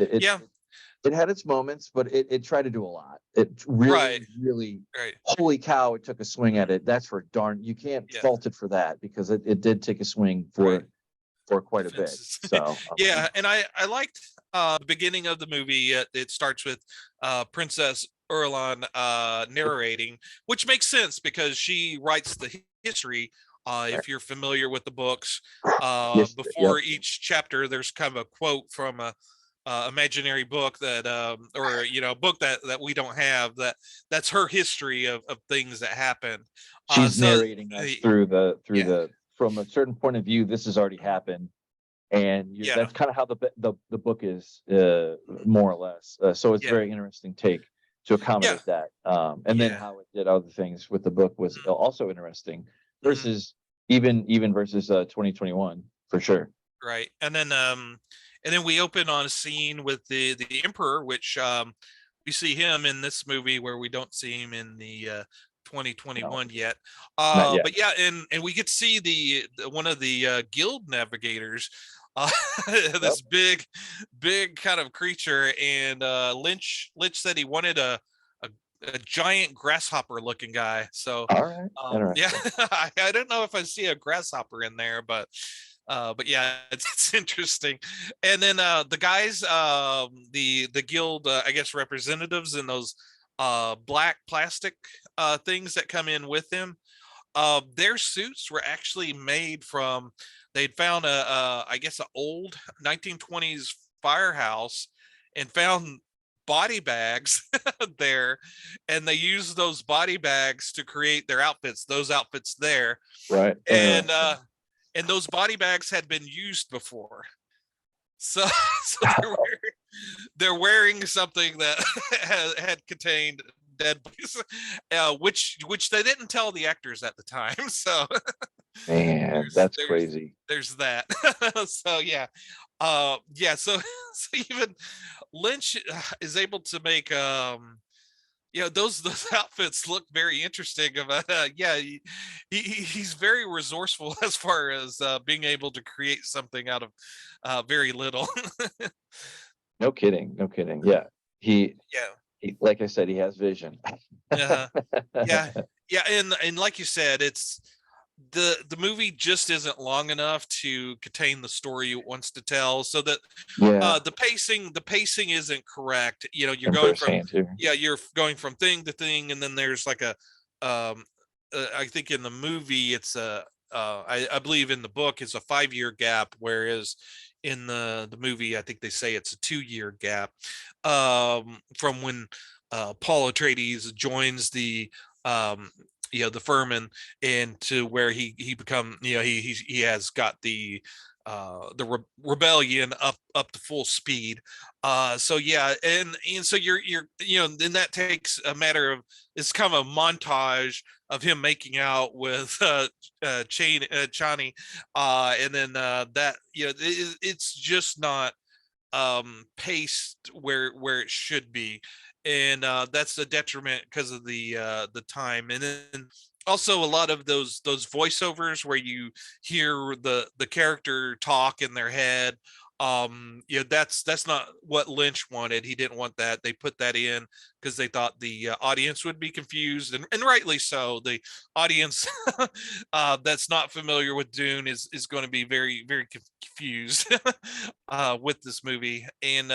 It had its moments, but it tried to do a lot. It Right. really, Right. holy cow! It took a swing at it. That's for darn. You can't Yeah. fault it for that, because it did take a swing Right. for quite a bit. Defenses. So Yeah, and I liked the beginning of the movie. It starts with Princess Erlan narrating, which makes sense because she writes the history. If you're familiar with the books, yes, yep. before each chapter, there's kind of a quote from a imaginary book that or a book that we don't have, that's her history of things that happened. She's So narrating us through yeah, the from a certain point of view. This has already happened, and yeah, that's kind of how the book is, more or less. So it's a yeah, very interesting take to yeah, accommodate that. And then yeah. how it did other things with the book was Mhm, also interesting, mhm. versus even versus 2021 for sure. Right. And then we open on a scene with the emperor, which we see him in this movie where we don't see him in the No, 2021 yet. not yet. But yeah, and we get to see one of the guild navigators, uh, Yep. this big kind of creature, and Lynch said he wanted a, a giant grasshopper looking guy. So All right. yeah, Interesting. I don't know if I see a grasshopper in there, but yeah, it's interesting. And then the guys, the guild, I guess representatives in those black plastic things that come in with them, their suits were actually made from, they'd found I guess an old 1920s firehouse and found body bags there, and they used those body bags to create their outfits, those outfits there. Right. And Interesting. those body bags had been used before. So so they're wearing something that had contained dead bodies, which they didn't tell the actors at the time. So Man, there's that's there's crazy. there's that. So yeah, yeah. So so even Lynch is able to make those outfits look very interesting. About yeah, he's very resourceful as far as being able to create something out of very little. No kidding. No kidding. Yeah. He, Yeah. like I said, he has vision. Uh-huh. Yeah, yeah, and like you said, it's the movie just isn't long enough to contain the story it wants to tell, so that Yeah. the pacing isn't correct. You're In going from, firsthand here. yeah, you're going from thing to thing, and then there's like a um I think in the movie it's I believe in the book it's a 5-year gap, whereas in the movie I think they say it's a 2-year gap from when Paul Atreides joins um the Furman, and to where he become, he has got rebellion up to full speed. So yeah, and so you're then that takes a matter of, it's kind of a montage of him making out with Chani, and then that it's just not paced where it should be, and that's a detriment because of the time. And then also a lot of those voiceovers where you hear the character talk in their head, that's not what Lynch wanted. He didn't want that. They put that in because they thought the audience would be confused, and rightly so. The audience that's not familiar with Dune is going to be very very confused with this movie. And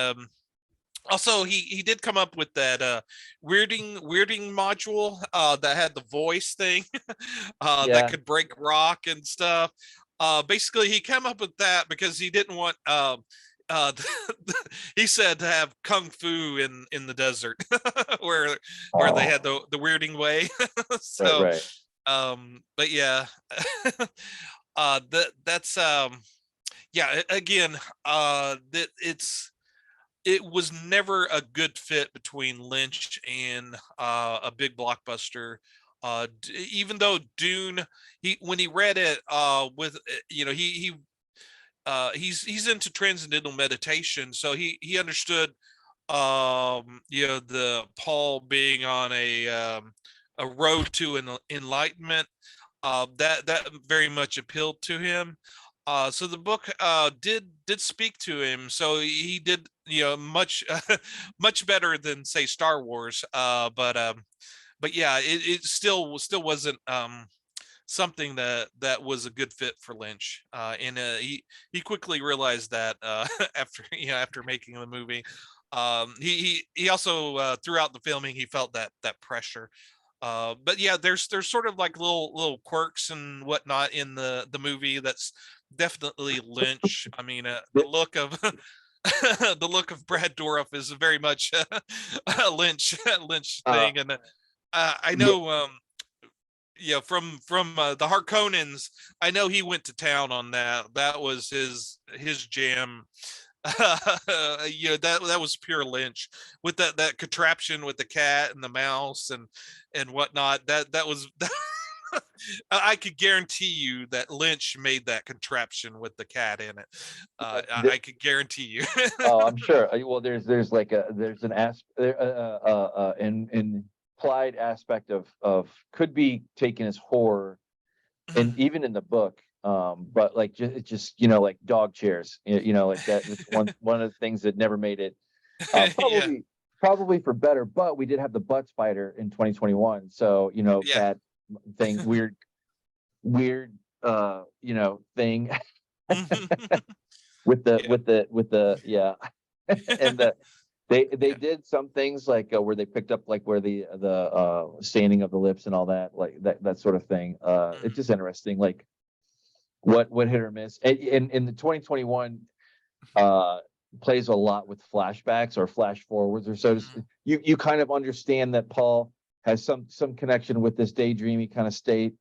also he did come up with that weirding module that had the voice thing that Yeah. could break rock and stuff. Basically he came up with that because he didn't want uh he said to have kung fu in the desert where they Oh, had the weirding way. right, So right. but yeah, that's yeah, again, that it was never a good fit between Lynch and a big blockbuster. Even though Dune, he when he read it with he's into transcendental meditation, so he understood the Paul being on a road to enlightenment, that very much appealed to him. So the book did speak to him. So he did much much better than say Star Wars. But yeah, it still wasn't something that was a good fit for Lynch. And he quickly realized that after making the movie. He also throughout the filming he felt that pressure. But yeah, there's sort of like little quirks and whatnot in the movie that's definitely Lynch. I mean, the look of the look of Brad Dourif is very much a Lynch thing, and I know from the Harkonnens, I know he went to town on that. That was his jam. That was pure Lynch with that contraption with the cat and the mouse and whatnot. That was I could guarantee you that Lynch made that contraption with the cat in it. I could guarantee you. Oh, I'm sure. Well, there's like there's an implied aspect of could be taken as horror, and even in the book. But like just like dog chairs, like that. It's one of the things that never made it. Probably for better, but we did have the butt spider in 2021. So that thing, weird thing with the and they did some things like where they picked up like where the staining of the lips and all that, like that sort of thing. It's just interesting, like what hit or miss. And in the 2021 plays a lot with flashbacks or flash forwards, or so you kind of understand that Paul has some connection with this daydreamy kind of state,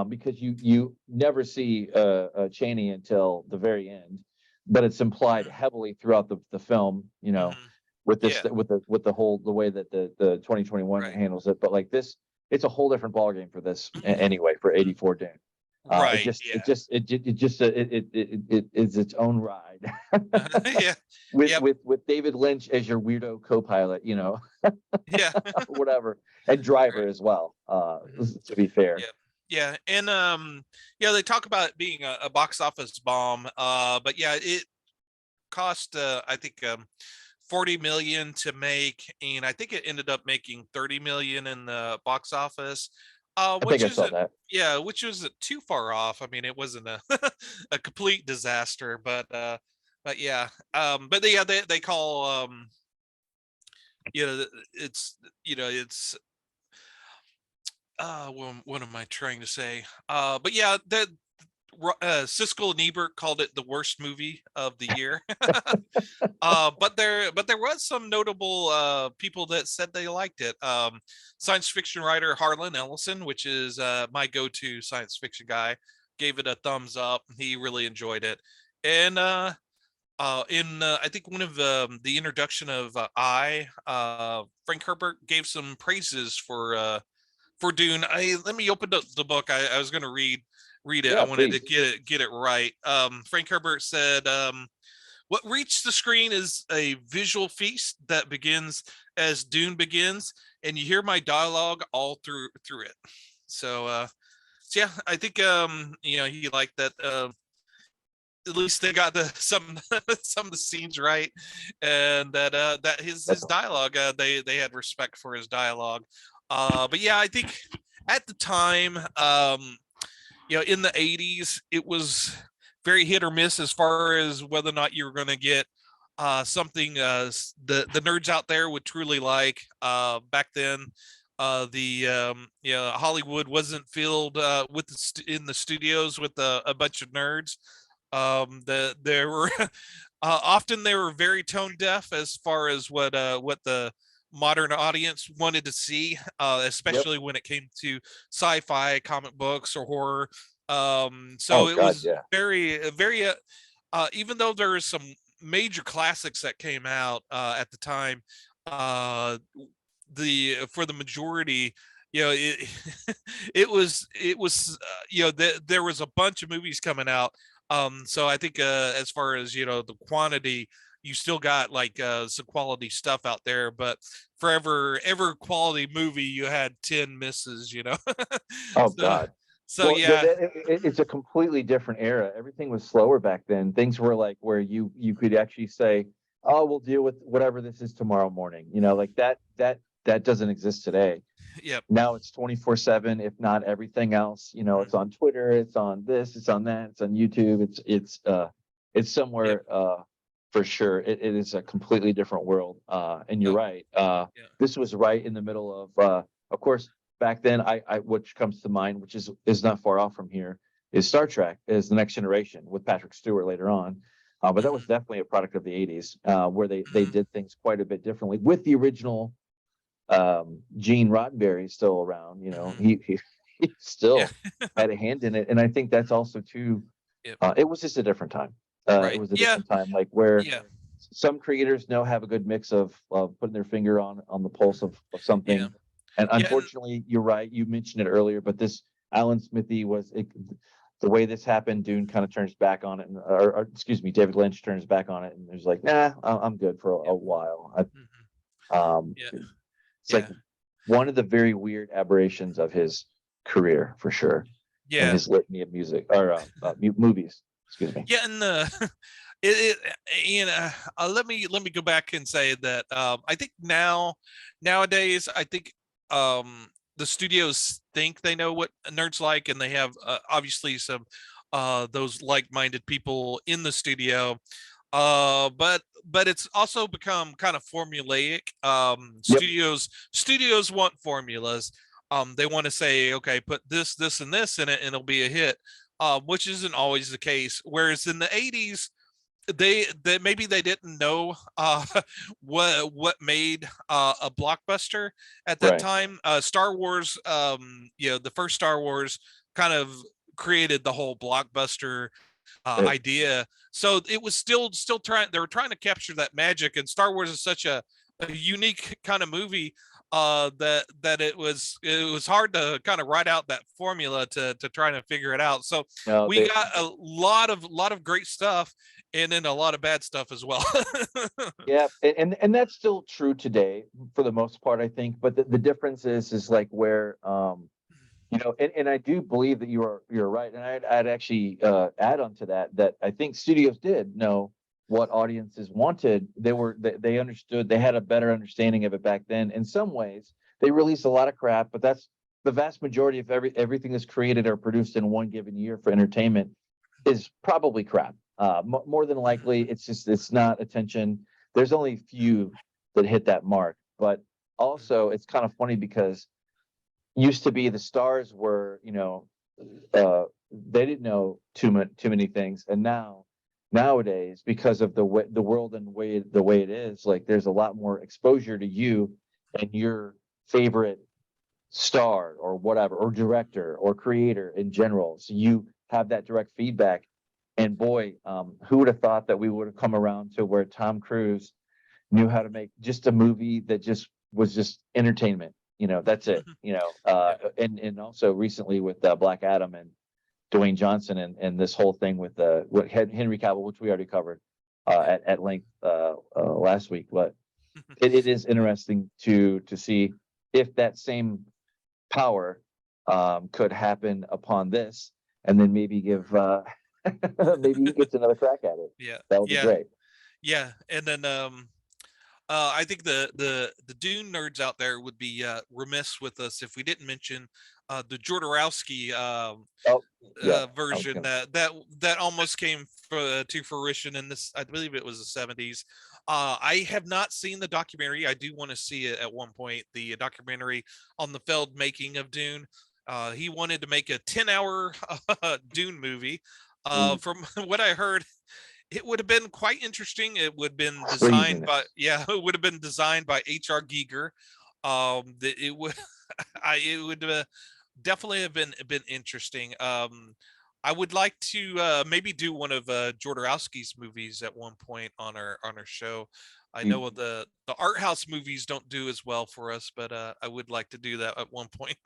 because you never see Chaney until the very end, but it's implied heavily throughout the film, with this with the way that the 2021 handles it. But like this, it's a whole different ballgame for this anyway, for 84 Dune. It is its own ride. With David Lynch as your weirdo co-pilot, whatever, and driver as well, to be fair. And they talk about it being a box office bomb, but it cost I think 40 million to make, and I think it ended up making 30 million in the box office. Which wasn't too far off. I mean, it wasn't a a complete disaster, but they call it's what am I trying to say? That Siskel and Ebert called it the worst movie of the year. But there was some notable people that said they liked it. Science fiction writer Harlan Ellison, which is my go-to science fiction guy, gave it a thumbs up. He really enjoyed it. And I think one of the introduction of Frank Herbert gave some praises for Dune. Let me open up the book. I was going to read it. I wanted to get it right. Frank Herbert said, what reached the screen is a visual feast that begins as Dune begins, and you hear my dialogue all through it. So I think he liked that. At least they got some of the scenes right, and that his dialogue, they had respect for his dialogue. But I think at the time, in the 80s, it was very hit or miss as far as whether or not you were going to get something the nerds out there would truly like. Back then, Hollywood wasn't filled in the studios with a bunch of nerds. There were often they were very tone deaf as far as what the modern audience wanted to see, especially when it came to sci-fi, comic books, or horror. Was very even though there is some major classics that came out at the time, for the majority, it was there was a bunch of movies coming out. So I think as far as the quantity, you still got like some quality stuff out there, but for every quality movie you had 10 misses. God. So it's a completely different era. Everything was slower back then. Things were like where you could actually say oh, we'll deal with whatever this is tomorrow morning. Like that doesn't exist today. Yep. Now it's 24/7, if not everything else. It's on Twitter, it's on this, it's on that, it's on YouTube, it's somewhere. Yep. For sure, it is a completely different world. And you're Oh, right. yeah. This was right in the middle of course, back then. I which comes to mind, which is not far off from here, is Star Trek, is the Next Generation with Patrick Stewart later on. But that was definitely a product of the '80s, where they Mhm. did things quite a bit differently with the original Gene Roddenberry still around. Mhm. He Yeah. still had a hand in it, and I think that's also too. Yep. It was just a different time. It Right. was a Yeah. different time, like where Yeah. some creators now have a good mix of putting their finger on the pulse of Yeah. something. And Yeah. And unfortunately, you're right. You mentioned it earlier, but this Alan Smithy the way this happened. Dune kind of turns back on it, or excuse me, David Lynch turns back on it, and there's like, nah, I'm good for a yep. while. Mhm. Yeah. It's like Yeah. one of the very weird aberrations of his career, for sure, and Yeah. his litany of music or movies. Excuse me. Yeah. And it let me go back and say that I think nowadays I think the studios think they know what nerds like, and they have obviously some those like-minded people in the studio, but it's also become kind of formulaic. Yep. Studios want formulas. They want to say, okay, put this and this in it and it'll be a hit, which isn't always the case. Whereas in the '80s, they maybe they didn't know what made a blockbuster at that Right. time. Star Wars, the first Star Wars kind of created the whole blockbuster It, idea. So it was still trying. They were trying to capture that magic, and Star Wars is such a unique kind of movie that it was hard to kind of write out that formula to try to figure it out. So no, we got a lot of great stuff, and then a lot of bad stuff as well. yeah, and that's still true today for the most part, I think. But the difference is like where and I do believe that you're right, and I'd actually add on to that I think studios did know what audiences wanted. They understood, they had a better understanding of it back then. In some ways, they released a lot of crap, but that's the vast majority of everything that's created or produced in one given year for entertainment is probably crap. More than likely, it's not attention. There's only a few that hit that mark, but also it's kind of funny because used to be the stars were, they didn't know too many things, and nowadays, because of the world and the way it is, like there's a lot more exposure to you and your favorite star or whatever, or director or creator in general. So you have that direct feedback. And boy, who would have thought that we would have come around to where Tom Cruise knew how to make just a movie that just was just entertainment. That's it. Yeah. And also recently with Black Adam and Dwayne Johnson and this whole thing with what Henry Cavill, which we already covered Yeah. at length last week. But it is interesting to see if that same power could happen upon this, and then maybe give maybe he gets another crack at it. Yeah. That would be Yeah. great. Yeah. And then I think the Dune nerds out there would be remiss with us if we didn't mention the Jodorowsky Oh, yeah. I was version gonna. that almost came to fruition in this. I believe it was the '70s. I have not seen the documentary. I do want to see it at one point. The documentary on the failed making of Dune. He wanted to make a 10-hour Dune movie. Mm, From what I heard, it would have been quite interesting. It would have been designed by craziness. yeah, it would have been designed by H.R. Giger. It would it would definitely have been interesting. I would like to maybe do one of Jodorowsky's movies at one point on our show. I know the art house movies don't do as well for us, but I would like to do that at one point.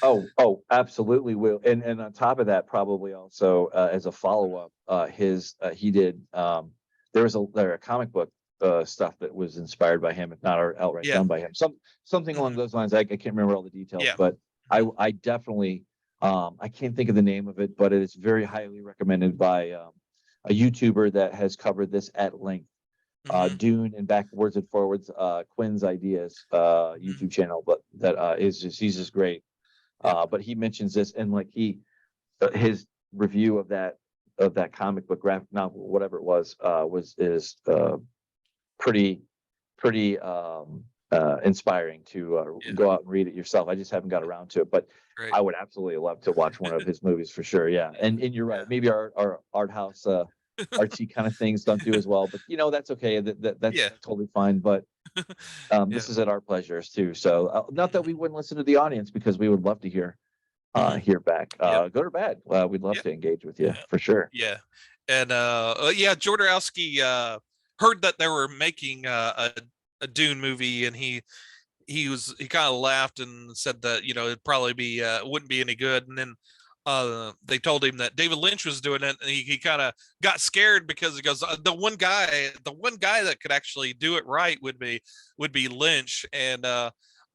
Oh, absolutely will. And on top of that, probably also as a follow up, his he did there a comic book stuff that was inspired by him, if not outright Yeah. done by him. Something along Mhm. those lines. I can't remember all the details, Yeah. but Mhm. I definitely I can't think of the name of it, but it is very highly recommended by a YouTuber that has covered this at length. Dune and backwards and forwards, Quinn's Ideas YouTube channel, but that is just he's just great. Yep. But he mentions this, and like his review of that comic book graphic novel, whatever it was is pretty inspiring to Yeah. go out and read it yourself. I just haven't got around to it, but Great. I would absolutely love to watch one of his movies for sure. Yeah, and you're right. Yeah. Maybe our art house artsy kind of things don't do as well, but that's okay. That's Yeah. totally fine. But Yeah. this is at our pleasures too. So not that we wouldn't listen to the audience, because we would love to hear back. Yep. Good or bad. We'd love Yep. to engage with you Yeah. for sure. Yeah. And yeah, Jodorowsky heard that they were making a Dune movie, and he kind of laughed and said that it'd probably be wouldn't be any good. And then they told him that David Lynch was doing it, and he kind of got scared because he goes, the one guy that could actually do it right would be Lynch. And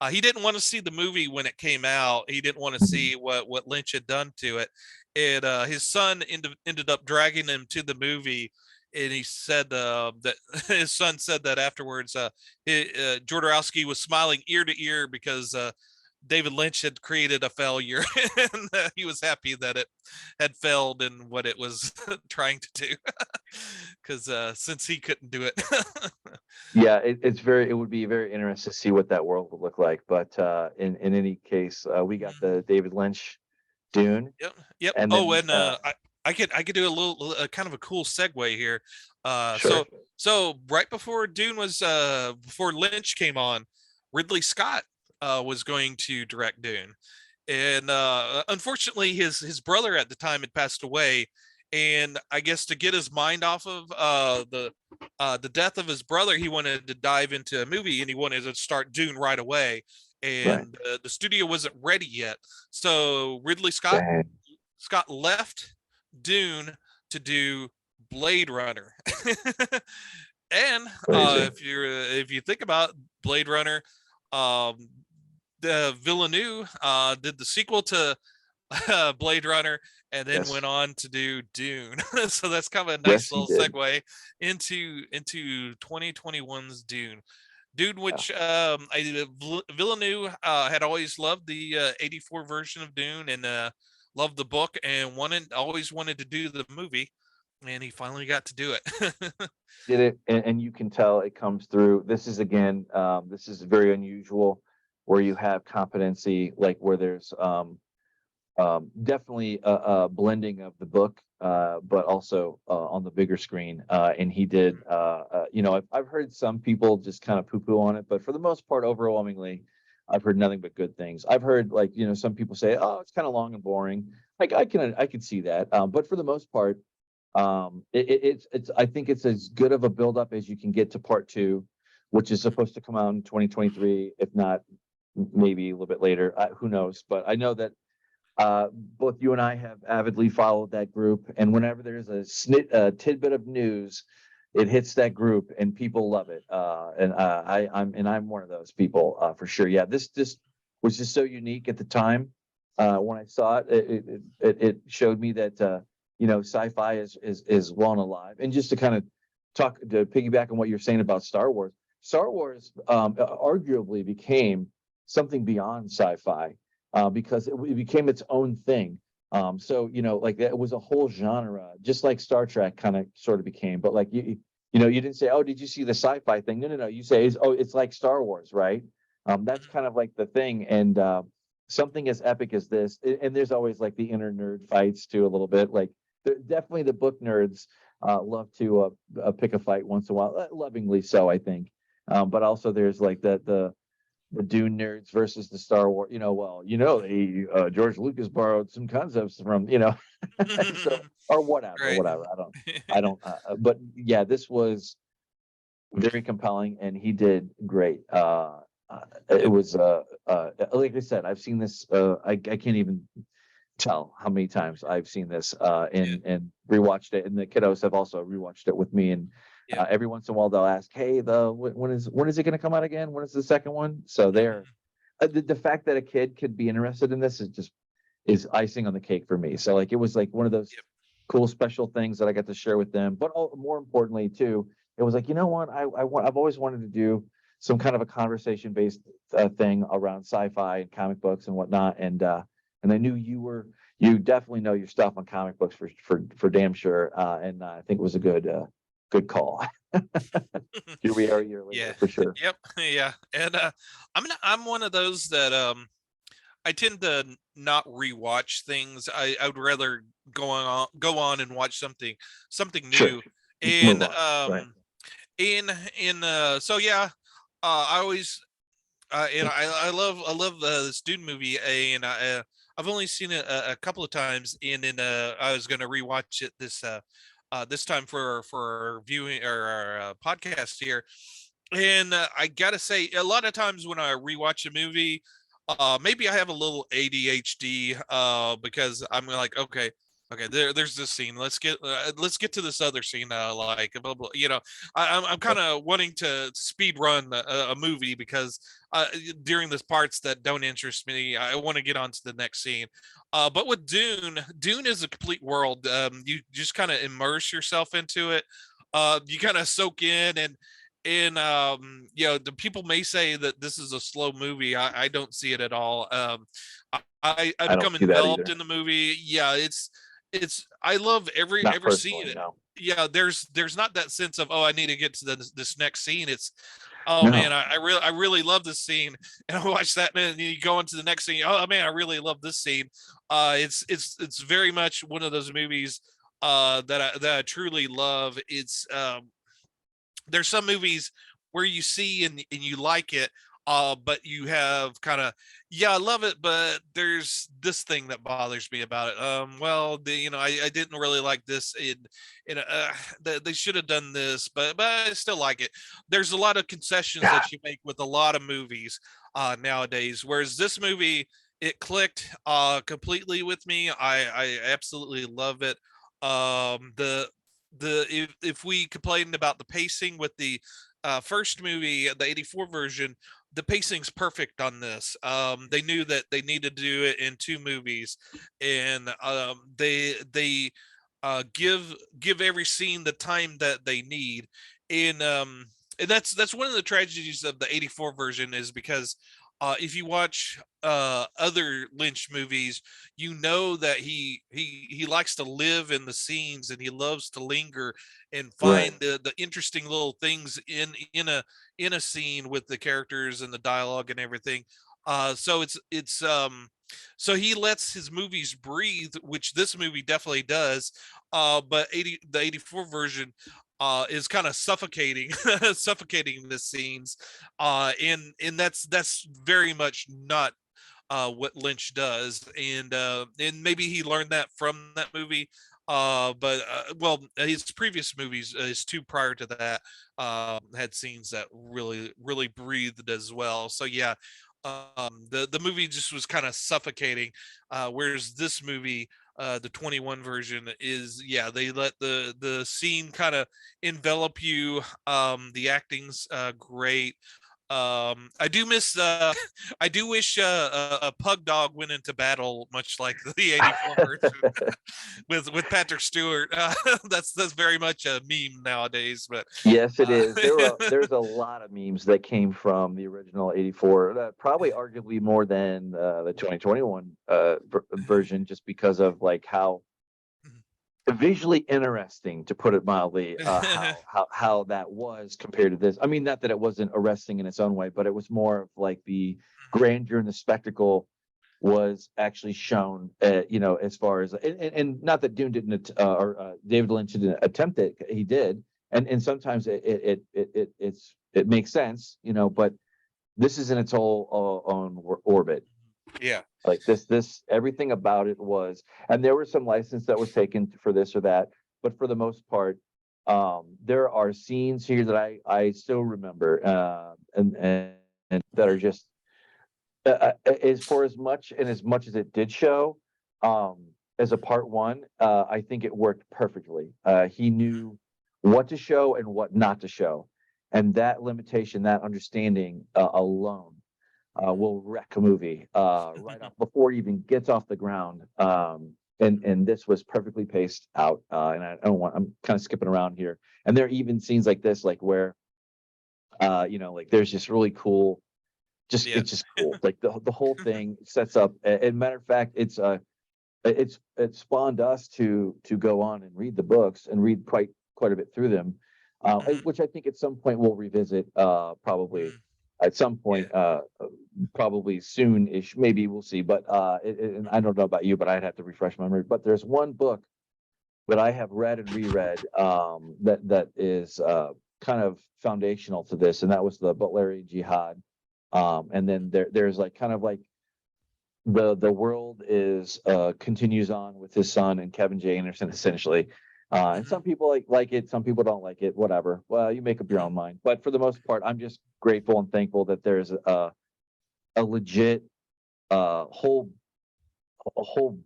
he didn't want to see the movie when it came out. He didn't want to see what Lynch had done to it. And his son ended up dragging him to the movie, and he said that his son said that afterwards, Jodorowsky was smiling ear to ear because David Lynch had created a failure, and he was happy that it had failed in what it was trying to do, because since he couldn't do it. Yeah, it would be very interesting to see what that world would look like. But in any case, we got the David Lynch Dune. Yep. And Oh, then, and I could do a little kind of a cool segue here. Sure. So right before Dune was before Lynch came on, Ridley Scott was going to direct Dune, and unfortunately his brother at the time had passed away, and I guess to get his mind off of the death of his brother, he wanted to dive into a movie, and he wanted to start Dune right away, Right. and the studio wasn't ready yet, so Ridley Scott Dang. left Dune to do Blade Runner. And Crazy. if you think about Blade Runner, the Villeneuve did the sequel to Blade Runner, and then Yes. went on to do Dune. So that's kind of a Yes, nice he little did. segue into 2021's Dune. Dude, which Villeneuve had always loved the 84 version of Dune, and loved the book, and always wanted to do the movie, and he finally got to do it. Did it, and you can tell it comes through. This is again, this is very unusual, where you have competency, like where there's definitely a blending of the book, but also on the bigger screen. And he did, I've heard some people just kind of poo-poo on it, but for the most part, overwhelmingly, I've heard nothing but good things. I've heard some people say, "Oh, it's kind of long and boring." Like I can see that, but for the most part, it's I think it's as good of a buildup as you can get to part two, which is supposed to come out in 2023, if not maybe a little bit later. Who knows? But I know that both you and I have avidly followed that group, and whenever there's a tidbit of news, it hits that group, and people love it. I'm one of those people for sure. Yeah, this was just so unique at the time. When I saw it, it showed me that sci-fi is well and alive. And just to kind of to piggyback on what you're saying about Star Wars, arguably became something beyond sci-fi. Because it became its own thing. Like it was a whole genre, just like Star Trek kind of sort of became. But like you didn't say, "Oh, did you see the sci-fi thing?" No. You say, it's like Star Wars, right?" That's kind of like the thing. And something as epic as this, and there's always like the inner nerd fights too, a little bit. Like definitely the book nerds love to pick a fight once in a while, lovingly so, I think. But also there's like the Dune nerds versus the Star Wars. George Lucas borrowed some concepts from, so, or whatever, Right. I don't. But yeah, this was very compelling, and he did great. It was like I said, I've seen this. I can't even tell how many times I've seen this and rewatched it, and the kiddos have also rewatched it with me. And every once in a while they'll ask, "Hey, when is it going to come out again? When is the second one?" So they're the fact that a kid could be interested in this is icing on the cake for me. So like it was like one of those cool special things that I got to share with them. But more importantly too, it was like, you know what, I've always wanted to do some kind of a conversation based thing around sci-fi and comic books and whatnot, and I knew you definitely know your stuff on comic books for damn sure, and I think it was a good call. Here we are a year Yeah. later for sure. Yep. Yeah. And I'm one of those that I tend to not rewatch things. I would rather go on and watch something Sure, new. move And on. Right. in so yeah, I always and I love this Dune movie, and I've only seen it a couple of times, and then I was going to rewatch it this time for viewing or our podcast here. And I gotta say, a lot of times when I rewatch a movie, maybe I have a little ADHD because I'm like, okay, there's this scene. Let's get to this other scene. Like, blah, blah, I'm kind of wanting to speed run a movie because during the parts that don't interest me, I want to get on to the next scene. But with Dune is a complete world. You just kind of immerse yourself into it. You kind of soak in, and the people may say that this is a slow movie. I don't see it at all. I I don't become see that enveloped either. in the movie. Yeah, it's I love Not every scene. personally, no. Yeah, there's not that sense of, oh, I need to get to this next scene. It's, oh man, No. I really love this scene, and I watch that, and you go into the next scene. Oh man, I really love this scene. It's very much one of those movies that I truly love. It's there's some movies where you see and you like it, but you have kind of, yeah, I love it, but there's this thing that bothers me about it. Well, I didn't really like this they should have done this, but I still like it. There's a lot of concessions Yeah. that you make with a lot of movies nowadays, whereas this movie, it clicked completely with me. I absolutely love it. If we complained about the pacing with the first movie, the 84 version, the pacing's perfect on this. They knew that they needed to do it in two movies, and they give every scene the time that they need. And that's one of the tragedies of the 84 version, is because if you watch other Lynch movies, you know that he likes to live in the scenes, and he loves to linger and find Right. the interesting little things in a scene with the characters and the dialogue and everything. So he lets his movies breathe, which this movie definitely does. But the 84 version is kind of suffocating suffocating the scenes, and that's very much not what Lynch does, and maybe he learned that from that movie. But well, his previous movies, his two prior to that, had scenes that really breathed as well. So yeah, the movie just was kind of suffocating, whereas this movie, the 21 version, is, yeah, they let the scene kind of envelop you. The acting's great. I do miss I do wish a pug dog went into battle, much like the 84 version with Patrick Stewart. That's very much a meme nowadays, but Yes, it uh, is. There's a lot of memes that came from the original 84, probably arguably more than the 2021 version, just because of like how visually interesting, to put it mildly, how that was compared to this. I mean, not that it wasn't arresting in its own way, but it was more of like the grandeur and the spectacle was actually shown, as far as, and not that Dune didn't, or David Lynch didn't attempt it, he did, and sometimes it makes sense, but this is in its whole own orbit. yeah. Like this everything about it was, and there was some license that was taken for this or that, but for the most part, there are scenes here that I still remember, and that are just, as for as much and as much as it did show, as a part one, I think it worked perfectly. He knew what to show and what not to show, and that limitation, that understanding, alone, will wreck a movie right off before it even gets off the ground. and this was perfectly paced out. And I don't want, I'm kind of skipping around here. And there are even scenes like this, like where, like there's just really cool, it's just cool. Like the whole thing sets up. And matter of fact, it spawned us to go on and read the books and read quite a bit through them, which I think at some point we'll revisit, probably at some point, probably soon-ish, maybe, we'll see. But and I don't know about you, but I'd have to refresh my memory. But there's one book that I have read and reread, that is kind of foundational to this, and that was the Butleri Jihad. And then there's like kind of like the world is continues on with his son and Kevin J. Anderson, essentially. And some people like it, some people don't like it, whatever. Well, you make up your own mind. But for the most part, I'm just grateful and thankful that there's a legit whole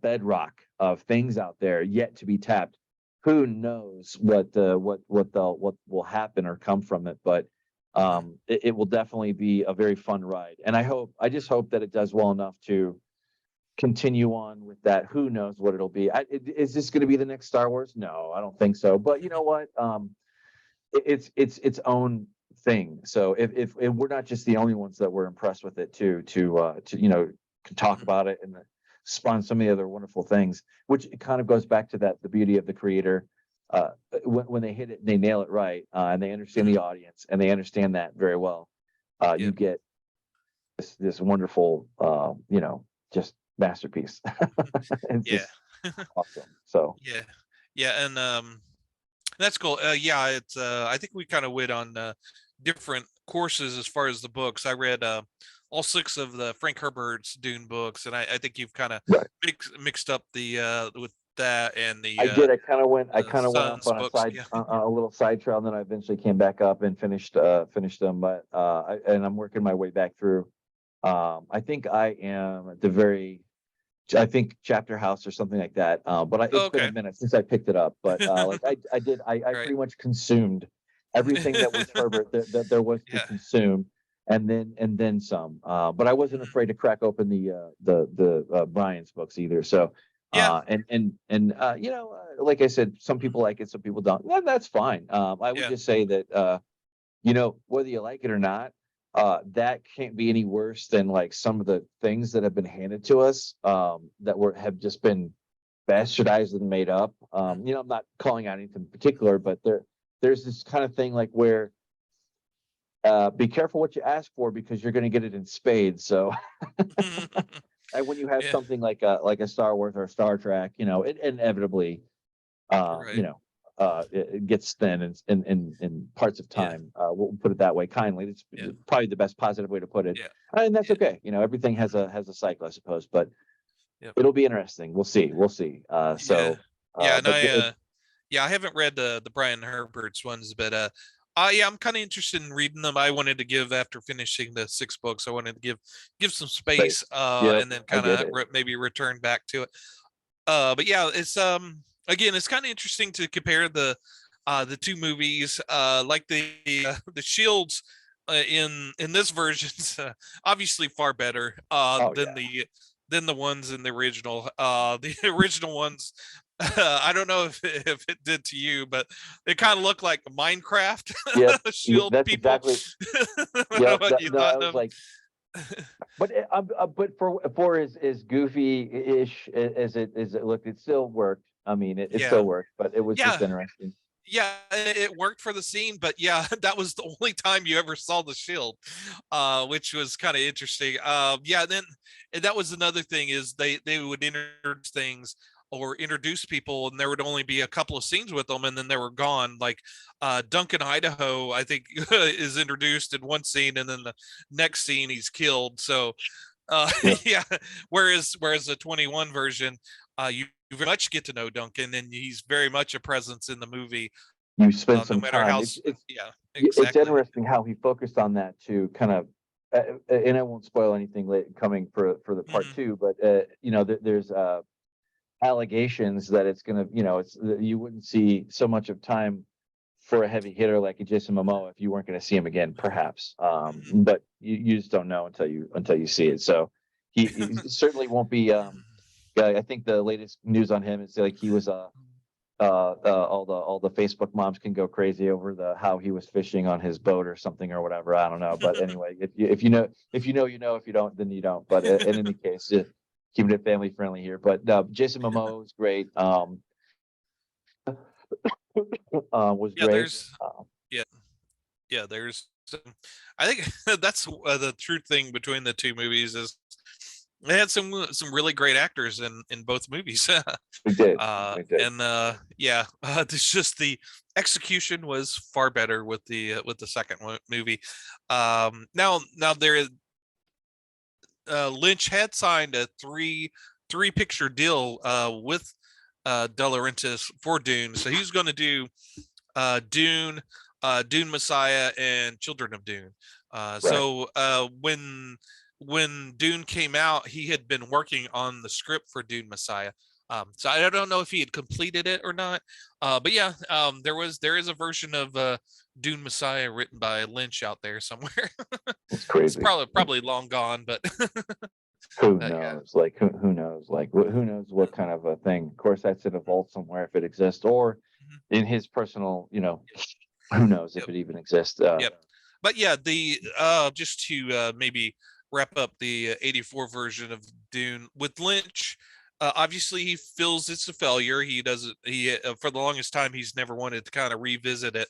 bedrock of things out there yet to be tapped. Who knows what will happen or come from it? But it will definitely be a very fun ride. And I just hope that it does well enough to continue on with that. Who knows what it'll be? Is this going to be the next Star Wars? No, I don't think so. But you know what? It's its own thing. So if we're not just the only ones that were impressed with it, to talk about it and spawn so many other wonderful things, which it kind of goes back to the beauty of the creator. When they hit it, they nail it right, and they understand the audience, and they understand that very well. You get this wonderful, just masterpiece. Just awesome. So and that's cool. It's I think we kind of went on different courses as far as the books. I read all 6 of the Frank Herbert's Dune books, and I think you've kind of mixed up the with that and the. I did. I kind of went off on books, a little side trail, and then I eventually came back up and finished them. But I'm working my way back through. I think I am at I think Chapter House or something like that. But it's been a minute since I picked it up. But I pretty much consumed everything that was Herbert that there was to consume, and then some. But I wasn't afraid to crack open the Brian's books either. So like I said, some people like it, some people don't. Well, that's fine. I would just say that whether you like it or not, that can't be any worse than like some of the things that have been handed to us, that have just been bastardized and made up. I'm not calling out anything in particular, but there's this kind of thing like where be careful what you ask for, because you're going to get it in spades. So and when you have something like a Star Wars or a Star Trek, it inevitably it gets thin in parts of time. We'll put it that way kindly. It's probably the best positive way to put it. And that's okay. Everything has a cycle, I suppose, but it'll be interesting. We'll see. I haven't read the Brian Herbert's ones, but I'm kind of interested in reading them. I wanted to give, after finishing the 6 books, I wanted to give some space, and then kind of maybe return back to it. But it's again, it's kind of interesting to compare the 2 movies. Like the shields in this version's obviously far better than the ones in the original. The original ones, I don't know if it did to you, but they kind of look like Minecraft shield that's people. Exactly. I was like, but for as goofy-ish as it looked, it still worked. I mean, it still worked, but it was just interesting. Yeah, it worked for the scene, but that was the only time you ever saw the shield, which was kind of interesting. Then that was another thing, is they would introduce things or introduce people, and there would only be a couple of scenes with them, and then they were gone. Like Duncan Idaho, I think, is introduced in one scene, and then the next scene he's killed. So whereas the 21 version, you very much get to know Duncan, and he's very much a presence in the movie. You spend some time. It's interesting how he focused on that to kind of, and I won't spoil anything coming for the part 2, but there's allegations that it's gonna, you wouldn't see so much of time for a heavy hitter like a Jason Momoa if you weren't going to see him again, perhaps. But you just don't know until you see it. So he certainly won't be I think the latest news on him is like he was all the Facebook moms can go crazy over how he was fishing on his boat or something or whatever. I don't know, but anyway, if you know, you know. If you don't, then you don't. But in any case, just keeping it family friendly here. But Jason Momoa was great. Was Yeah, great. yeah, yeah. There's, I think that's the true thing between the two movies is they had some really great actors in both movies. We did. And yeah, it's just the execution was far better with the second movie. Now there is Lynch had signed a three picture deal with De Laurentiis for Dune, so he's going to do Dune, Dune Messiah, and Children of Dune. Right. So when Dune came out, he had been working on the script for Dune Messiah. So I don't know if he had completed it or not. But yeah, there is a version of Dune Messiah written by Lynch out there somewhere. It's crazy. It's probably long gone, but who knows? Yeah. Like who knows? Like who knows what kind of a thing? Of course, that's in a vault somewhere if it exists, or in his personal, who knows if it even exists. Yep. But yeah, the just to maybe wrap up the 84 version of Dune with Lynch. Obviously, he feels it's a failure. He doesn't. He for the longest time he's never wanted to kind of revisit it.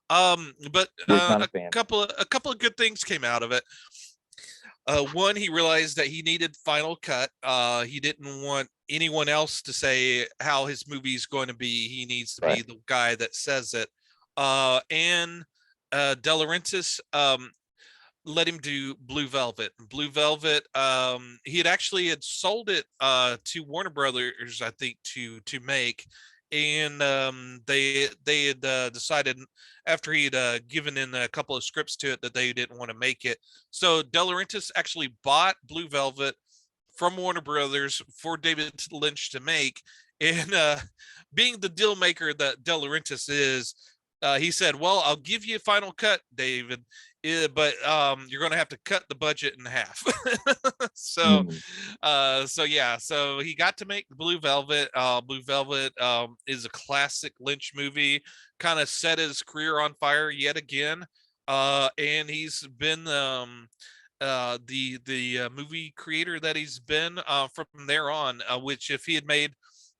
But a couple of good things came out of it. One, he realized that he needed Final Cut. He didn't want anyone else to say how his movie's going to be. He needs to be the guy that says it. And De Laurentiis let him do Blue Velvet. Blue Velvet, he had sold it to Warner Brothers, I think, to make, and they had decided after he had given in a couple of scripts to it that they didn't want to make it. So De Laurentiis actually bought Blue Velvet from Warner Brothers for David Lynch to make, and being the deal maker that De Laurentiis is, he said, "Well, I'll give you a final cut, David, but you're going to have to cut the budget in half." So he got to make Blue Velvet. Blue Velvet is a classic Lynch movie, kind of set his career on fire yet again. And he's been the movie creator that he's been from there on, which if he had made,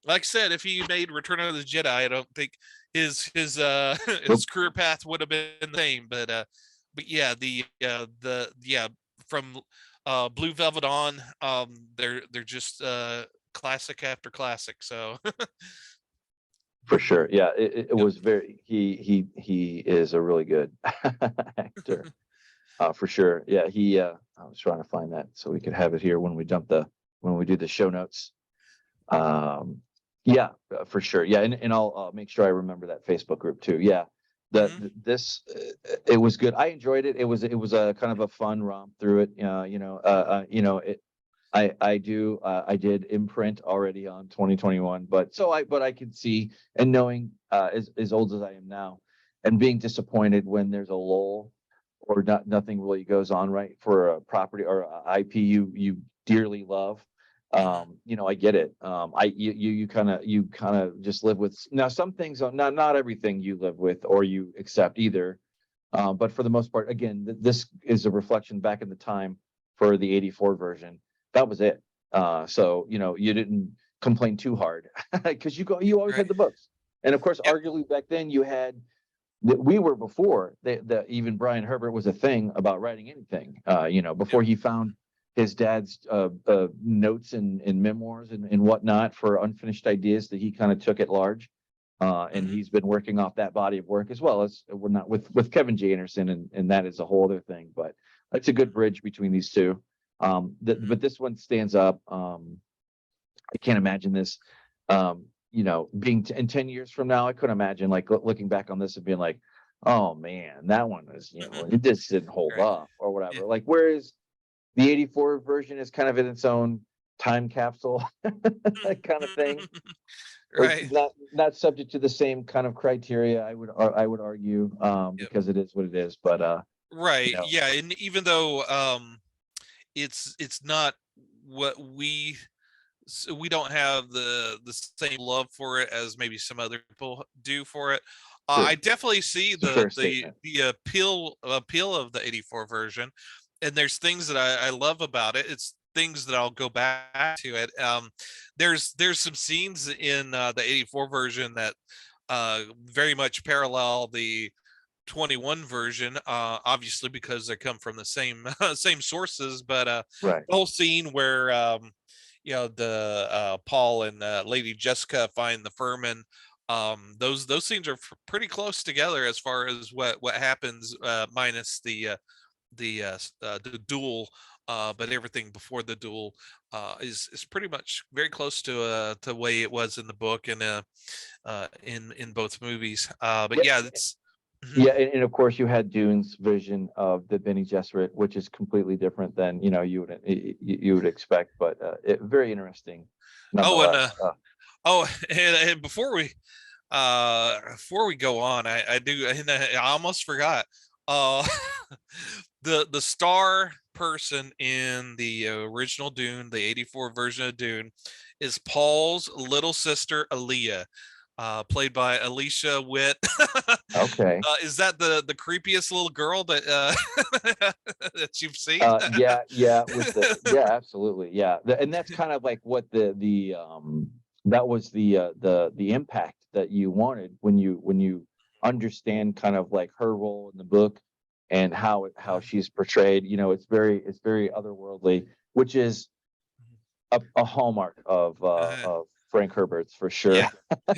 like I said, if he made Return of the Jedi, I don't think his career path would have been the same. But yeah, from Blue Velvet on, they're just classic after classic. So for sure, yeah, it was very. He is a really good actor, for sure. Yeah, I was trying to find that so we could have it here when we do the show notes. Yeah, for sure. Yeah, and I'll make sure I remember that Facebook group too. Yeah, it was good. I enjoyed it. It was a kind of a fun romp through it. I did imprint already on 2021, but I can see, and knowing as old as I am now, and being disappointed when there's a lull or nothing really goes on right for a property or a IP you dearly love. I get it. You kind of just live with. Now some things, not everything you live with or you accept either, but for the most part, again, this is a reflection back in the time for the 84 version. That was it. So you didn't complain too hard because you always had the books, and of course, arguably back then you had. We were before even Brian Herbert was a thing about writing anything. Before he found his dad's notes and memoirs and whatnot for unfinished ideas that he kind of took at large. And he's been working off that body of work as well as we're not with Kevin J. Anderson, and that is a whole other thing. But it's a good bridge between these two. But this one stands up. I can't imagine this, being in 10 years from now. I couldn't imagine like looking back on this and being like, oh man, that one was, it just didn't hold up or whatever. Like, whereas the 84 version is kind of in its own time capsule kind of thing. Right. Not subject to the same kind of criteria, I would argue, because it is what it is. But right. Yeah. And even though it's not what we we don't have the same love for it as maybe some other people do for it. I True. definitely see It's a fair statement. the appeal of the 84 version, and there's things that I love about it. It's things that I'll go back to it. There's some scenes in the 84 version that very much parallel the 21 version, obviously because they come from the same same sources. But Right. the whole scene where the Paul and Lady Jessica find the Furman, those scenes are pretty close together as far as what happens, minus the duel. But everything before the duel is pretty much very close to the way it was in the book and in both movies. But yeah, it's Yeah, and of course you had Dune's vision of the Bene Gesserit, which is completely different than you would expect, but very interesting oh, and nonetheless. and before we go on, I do, and I almost forgot. Uh, the star person in the original Dune, the 84 version of Dune, is Paul's little sister Aaliyah, played by Alicia Witt. Okay. Is that the creepiest little girl that that you've seen? Yeah, with yeah, absolutely, yeah, and that's kind of like what that was the impact that you wanted when you understand kind of like her role in the book and how she's portrayed. It's very otherworldly, which is a hallmark of Frank Herbert's for sure. Yeah,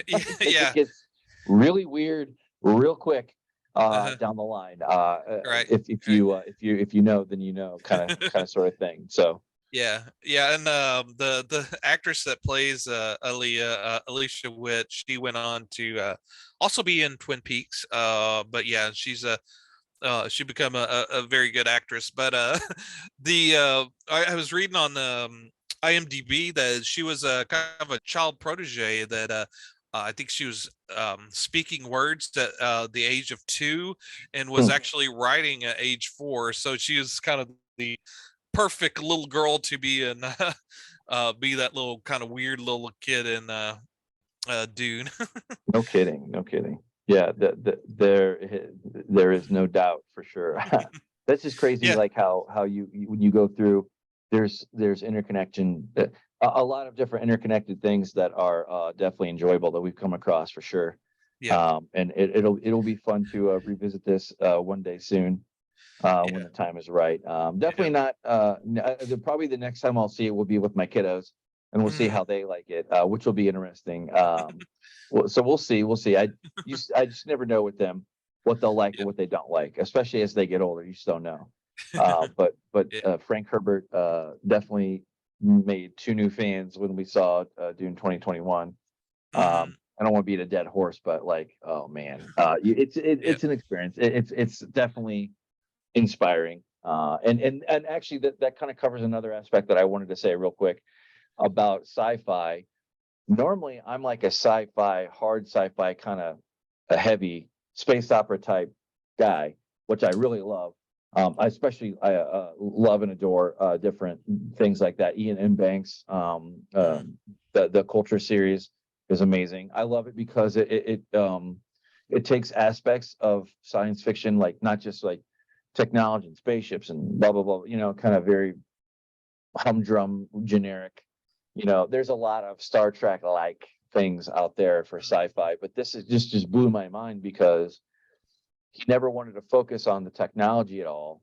yeah, 'Cause it yeah. gets really weird real quick Uh-huh. down the line. Right, right. If you know, then you know, kind of sort of thing. So Yeah, yeah, and the actress that plays Alicia Witt, she went on to also be in Twin Peaks. But yeah, she become a very good actress. But the I was reading on IMDb that she was a kind of a child protege that I think she was speaking words at the age of 2 and was hmm, actually writing at age 4. So she was kind of the perfect little girl to be in be that little kind of weird little kid in Dune. no kidding, no kidding. Yeah, there is no doubt for sure. That's just crazy, Yeah, like how when you go through, there's interconnection, a lot of different interconnected things that are definitely enjoyable that we've come across for sure. yeah, And it'll be fun to revisit this one day soon, when yeah, the time is right. yeah. Definitely not. Probably the next time I'll see it will be with my kiddos, and we'll see Mhm. how they like it, which will be interesting. So we'll see. We'll see. I just never know with them what they'll like or what they don't like, especially as they get older. You just don't know. But Yeah. Frank Herbert definitely made 2 new fans when we saw Dune 2021. Mhm. I don't want to beat a dead horse, but like, oh man, Yeah. it's an experience. It's definitely inspiring. And actually that kind of covers another aspect that I wanted to say real quick about sci-fi. Normally I'm like a sci-fi, hard sci-fi kind of a heavy space opera type guy, which I really love. I love and adore different things like that. Ian M. Banks, Mhm. the Culture series is amazing. I love it because it takes aspects of science fiction, like not just like technology and spaceships and blah blah blah. Kind of very humdrum, generic. There's a lot of Star Trek like things out there for sci-fi, but this is just blew my mind because he never wanted to focus on the technology at all.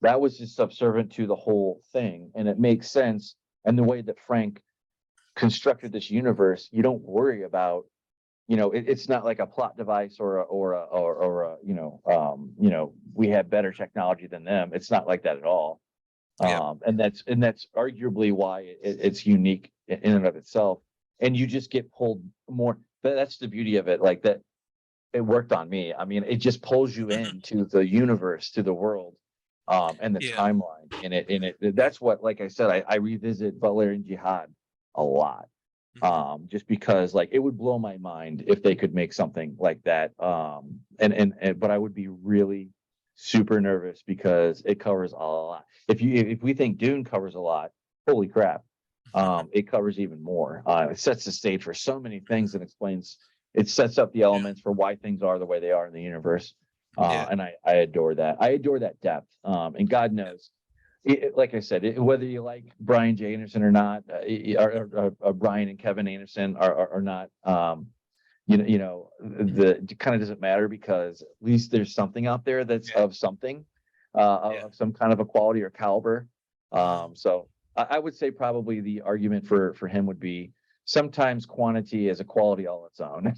That was just subservient to the whole thing, and it makes sense. And the way that Frank constructed this universe, you don't worry about. It's not like a plot device or we have better technology than them. It's not like that at all. Yeah. And that's arguably why it's unique in and of itself. And you just get pulled more. But that's the beauty of it. Like that, it worked on me. I mean, it just pulls you Mhm. into the universe, to the world, and the Yeah. timeline in it. That's what, like I said, I revisit Valerian Jihad a lot, Mhm. just because like it would blow my mind if they could make something like that. And but I would be really super nervous because it covers a lot. If we think Dune covers a lot, holy crap, it covers even more. It sets the stage for so many things and explains. It sets up the elements for why things are the way they are in the universe. And I adore that. I adore that depth. And God knows, like I said, whether you like Brian J. Anderson or not, or Brian and Kevin Anderson or not, it kind of doesn't matter, because at least there's something out there that's of something, of some kind of a quality or caliber. So I would say probably the argument for him would be sometimes quantity is a quality all its own.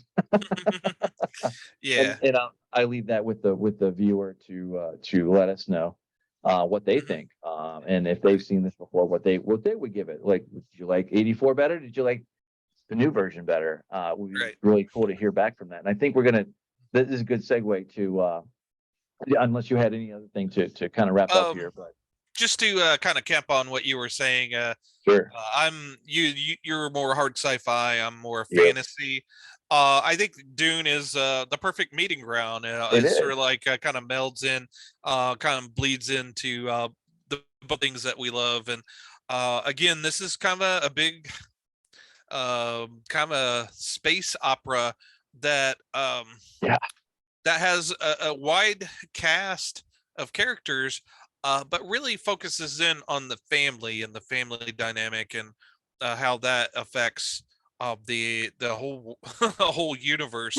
Yeah. And I leave that with the viewer to let us know what they think, and if they've seen this before, what they would give it. Like, did you like 84 better? Did you like the new version better? Would be really cool to hear back from that. And I think this is a good segue to unless you had any other thing to kind of wrap up here, but just to kind of camp on what you were saying, sure. You're more hard sci-fi. I'm more fantasy. I think Dune is the perfect meeting ground. It's sort of like kind of melds in, kind of bleeds into the things that we love. And again, this is kind of a big kind of space opera that that has a wide cast of characters, but really focuses in on the family and the family dynamic, and how that affects the whole whole universe.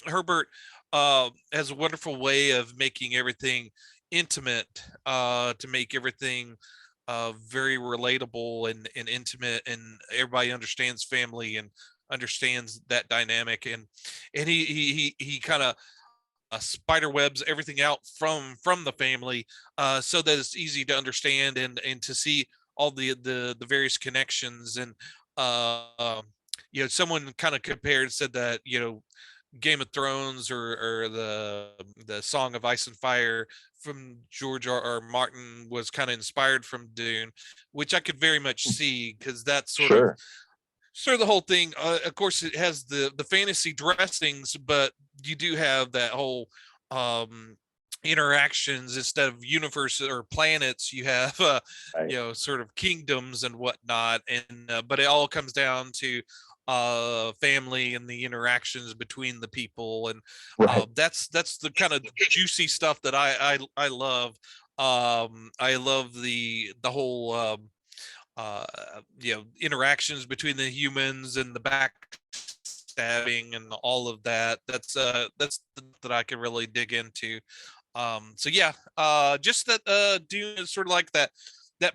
Herbert has a wonderful way of making everything intimate, to make everything very relatable and intimate, and everybody understands family and understands that dynamic, and he kind of spider webs everything out from the family, so that it's easy to understand and to see all the various connections. And someone kind of said that Game of Thrones or the Song of Ice and Fire from George R. Martin was kind of inspired from Dune, which I could very much see, because that's sort of the whole thing. Of course, it has the fantasy dressings, but you do have that whole interactions. Instead of universe or planets, you have sort of kingdoms and whatnot, and but it all comes down to family and the interactions between the people, and that's the kind of juicy stuff that I love. I love the whole interactions between the humans and the backstabbing and all of that. That's that I can really dig into. Just that Dune is sort of like that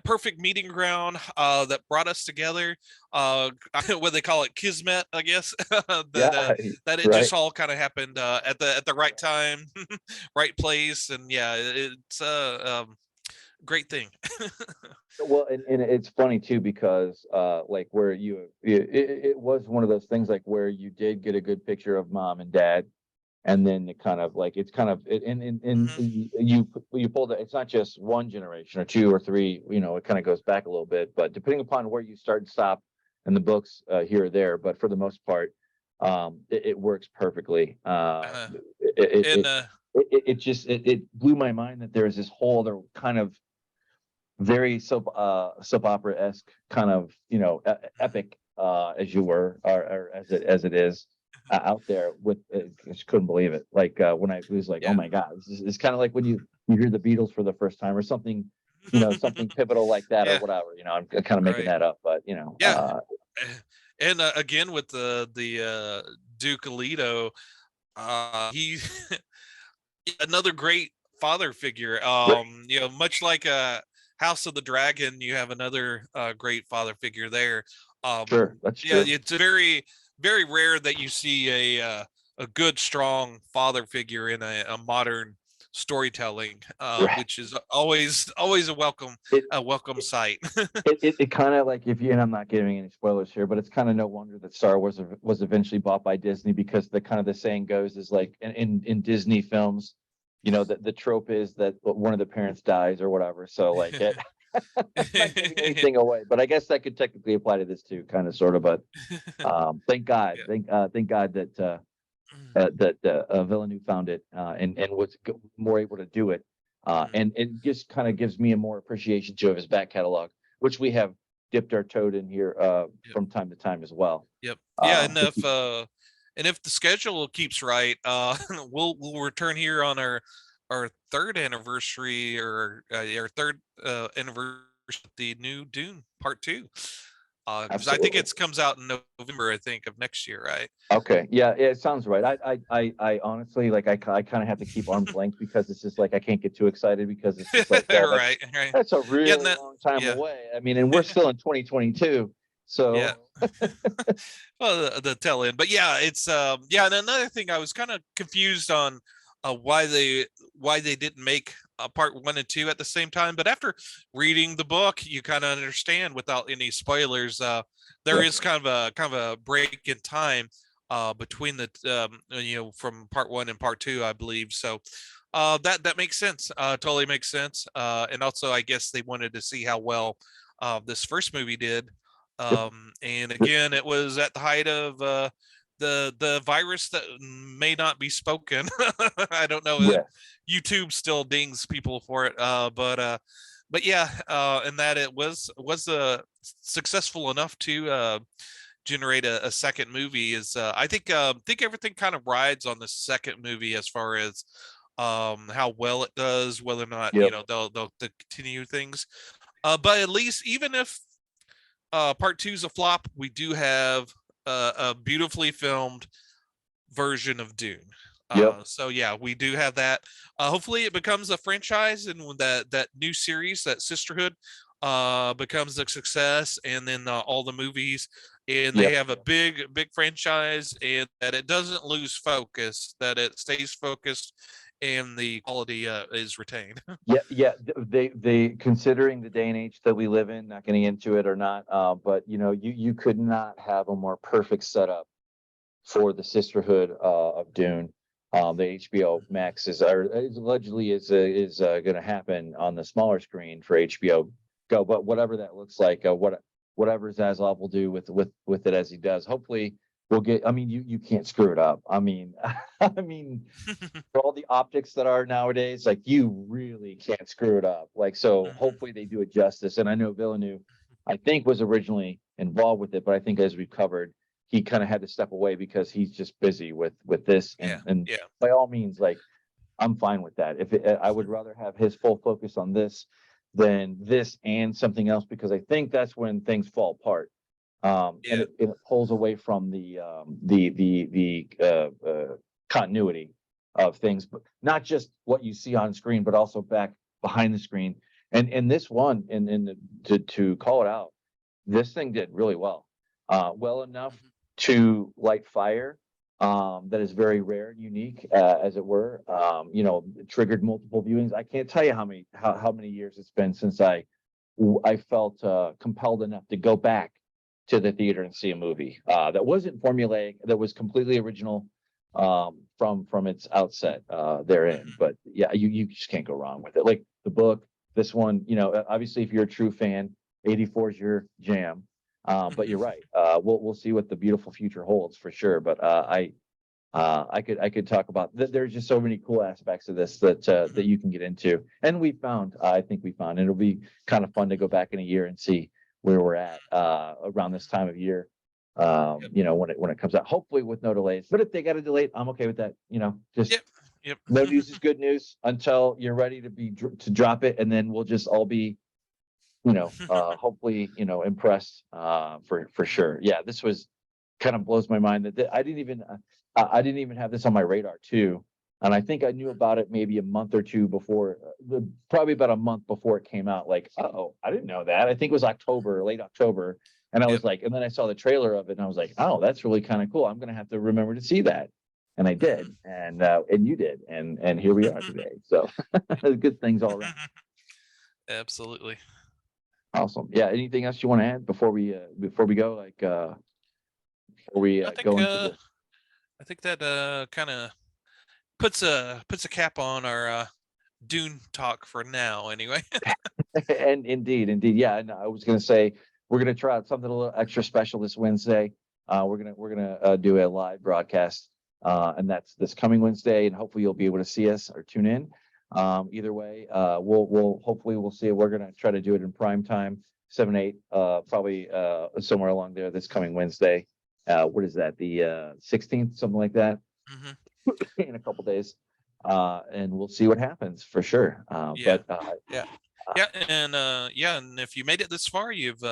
perfect meeting ground that brought us together. What they call it, kismet, I guess. that it just all kind of happened at the right time, right place, and it's great thing. Well, and it's funny too, because like where it was one of those things, like where you did get a good picture of mom and dad, and then it kind of like you pulled it. It's not just one generation or two or three. It kind of goes back a little bit, but depending upon where you start and stop in the books, here or there. But for the most part, it works perfectly. It blew my mind that there's this whole other kind of very soap opera-esque kind of epic, as you were, or as it is out there. With I just couldn't believe it. Like when I was like, oh my god, it's kind of like when you hear the Beatles for the first time, or something, something pivotal like that, or whatever. I'm kind of making that up, but and again with the Duke Alito, he another great father figure. Much like House of the Dragon, you have another great father figure there. Sure, that's true. It's very, very rare that you see a good, strong father figure in a modern storytelling, which is always a welcome sight. it kind of like, and I'm not giving any spoilers here, but it's kind of no wonder that Star Wars was eventually bought by Disney, because the saying goes is like in Disney films, the trope is that one of the parents dies or whatever. So like it, I'm not giving anything away, but I guess that could technically apply to this too, kind of, sort of. But thank God that Villeneuve found it, and was more able to do it, and it just kind of gives me a more appreciation too of his back catalog, which we have dipped our toe in here Yep. from time to time as well. Yep. Yeah, To and if the schedule keeps right, we'll return here on our third anniversary, or our third anniversary of the new Dune Part 2. Because I think absolutely. it comes out in November, I think, of next year, right? Okay. Yeah, it sounds right. I honestly, like, I kind of have to keep arm's length because it's just like I can't get too excited because it's just like, well, Right, right. that's a Yeah, and really that, long time yeah, away. I mean, and we're still in 2022. yeah. So Well, the tail end, but yeah, it's yeah. And another thing, I was kind of confused on why they didn't make part 1 and 2 at the same time. But after reading the book, you kind of understand without any spoilers. There yeah, is kind of a break in time between the from part 1 and part 2, I believe. So that makes sense. Totally makes sense. And also, I guess they wanted to see how well this first movie did. yep, And again, it was at the height of the virus that may not be spoken. I don't know if yeah, YouTube still dings people for it, but yeah, and that it was successful enough to generate a second movie. Is I think everything kind of rides on the second movie as far as how well it does, whether or not yep, they'll continue things. But at least, even if part 2 is a flop, we do have a beautifully filmed version of Dune. yep, So yeah, we do have that. Hopefully, it becomes a franchise, and when that new series, that Sisterhood, becomes a success, and then all the movies, and they yep. have a big franchise, and that it doesn't lose focus, that it stays focused, and the quality is retained. Yeah, yeah. They considering the day and age that we live in, not getting into it or not, but you could not have a more perfect setup for the Sisterhood of Dune. The HBO Max is allegedly is going to happen on the smaller screen for HBO Go, but whatever that looks like, whatever Zaslav will do with it as he does, hopefully we'll get. I mean, you can't screw it up. I mean, I mean, for all the optics that are nowadays, like, you really can't screw it up. Like, so hopefully they do it justice. And I know Villeneuve, I think, was originally involved with it, but I think, as we've covered, he kind of had to step away because he's just busy with this. Yeah, And yeah. by all means, like, I'm fine with that. I would rather have his full focus on this than this and something else, because I think that's when things fall apart. And Yeah. it pulls away from the continuity of things, but not just what you see on screen, but also back behind the screen. And this one, and to call it out, this thing did really well, well enough Mhm. to light fire. That is very rare and unique, as it were. It triggered multiple viewings. I can't tell you how many years it's been since I felt compelled enough to go back to the theater and see a movie that wasn't formulaic, that was completely original, from its outset therein. But yeah, you just can't go wrong with it. Like the book, this one, obviously, if you're a true fan, 84 is your jam. But you're right. We'll see what the beautiful future holds for sure. But I could talk about there's just so many cool aspects of this that you can get into, and I think we found, and it'll be kind of fun to go back in a year and see where we're at around this time of year. When it comes out, hopefully with no delays. But if they got to delay it, I'm okay with that. Just Yep. Yep. no news is good news until you're ready to drop it, and then we'll just all be hopefully impressed for sure. Yeah, this was kind of blows my mind that I didn't even have this on my radar too. And I think I knew about it maybe a month or two before, probably about a month before it came out. Like, oh, I didn't know that. I think it was October, late October. And I was Yep. like, and then I saw the trailer of it and I was like, oh, that's really kind of cool. I'm going to have to remember to see that. And I did. And you did. And here we are today. So good things all around. Absolutely. Awesome. Yeah. Anything else you want to add before we go? Like, before we I think go into the I think that kind of puts a cap on our Dune talk for now, anyway. and indeed, yeah. And I was going to say we're going to try out something a little extra special this Wednesday. We're gonna do a live broadcast, and that's this coming Wednesday, and hopefully you'll be able to see us or tune in. Either way, we'll hopefully we'll see it. We're going to try to do it in prime time, 7, 8, probably somewhere along there this coming Wednesday. What is that? The 16th, something like that, in a couple days. And we'll see what happens for sure. Yeah. But Yeah, and if you made it this far, you've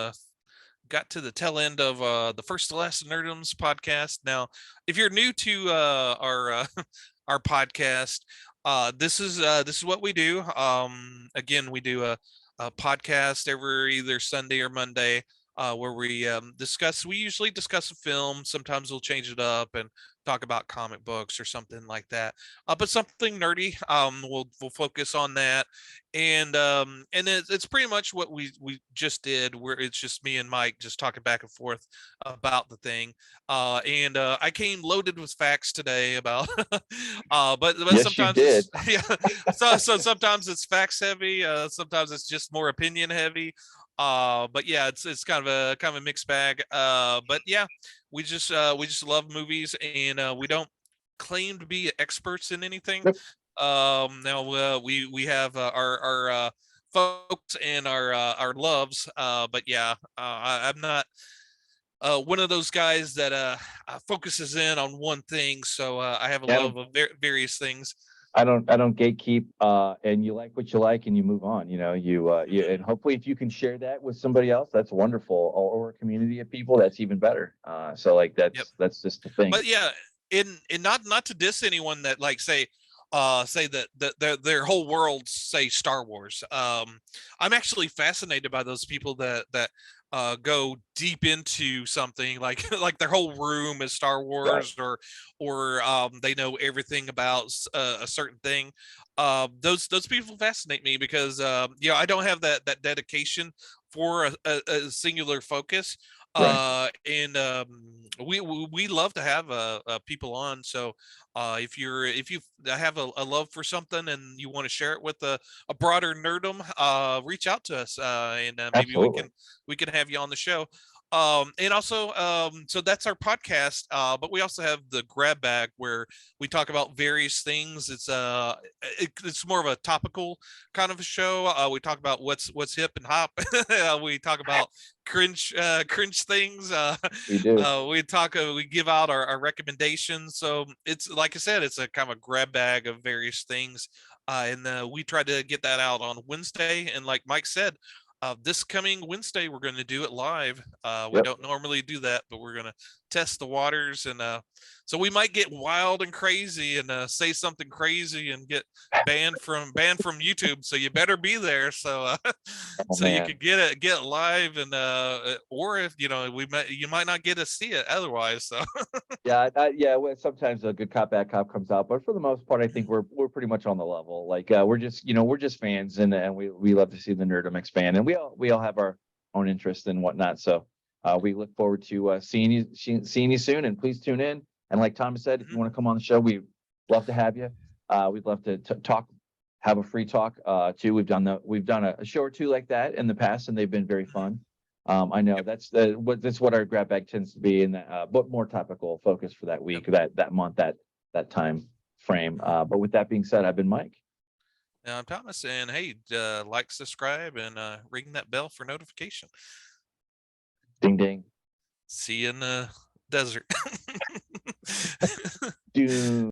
got to the tail end of the First to Last Nerdoms podcast. Now, if you're new to our our podcast, this is what we do. Again, we do a podcast every either Sunday or Monday, where we discuss. We usually discuss a film. Sometimes we'll change it up and talk about comic books or something like that. But something nerdy. We'll focus on that, and it's pretty much what we just did, where it's just me and Mike just talking back and forth about the thing. And I came loaded with facts today about, but yes, sometimes you did. it's yeah, so sometimes it's facts heavy, sometimes it's just more opinion heavy. But yeah, it's kind of a mixed bag. But yeah, we just love movies, and we don't claim to be experts in anything. Nope. Now we have our folks and our loves, but yeah, I'm not one of those guys that focuses in on one thing. So I have a Yeah, love of various things. I don't gatekeep, and you like what you like and you move on, you and hopefully if you can share that with somebody else, that's wonderful, or a community of people, that's even better. So like Yep. that's just the thing. But yeah, in not to diss anyone that like say that their whole world say Star Wars. I'm actually fascinated by those people that go deep into something like like their whole room is Star Wars, or they know everything about a certain thing. Those people fascinate me because I don't have that dedication for a singular focus. Right. And we love to have people on. So if you have a love for something and you want to share it with a broader nerdom, reach out to us, and maybe Absolutely. we can have you on the show. And also, so that's our podcast, but we also have the grab bag where we talk about various things. It's more of a topical kind of a show. We talk about what's hip and hop. We talk about cringe things. We do. We give out our recommendations. So it's like I said, it's a kind of a grab bag of various things. And we try to get that out on Wednesday. And like Mike said, this coming Wednesday, we're going to do it live. We Yep. don't normally do that, but we're going to test the waters. And so we might get wild and crazy and say something crazy and get banned from YouTube. So you better be there. So Oh, so you man. could get it live, and or if you might not get to see it otherwise. So Yeah, well, sometimes a good cop bad cop comes out, but for the most part I think we're pretty much on the level. Like we're just fans, and we love to see the nerdom expand, and we all have our own interests and whatnot. So we look forward to seeing you soon, and please tune in. And like Thomas said, if you want to come on the show, we'd love to have you. We'd love to talk, have a free talk too. We've done a show or two like that in the past, and they've been very fun. I know that's what our grab bag tends to be, and but more topical focus for that week, that month, that time frame. But with that being said, I've been Mike. I'm Thomas, and hey, like, subscribe, and ring that bell for notification. Ding ding. See you in the desert. Dune.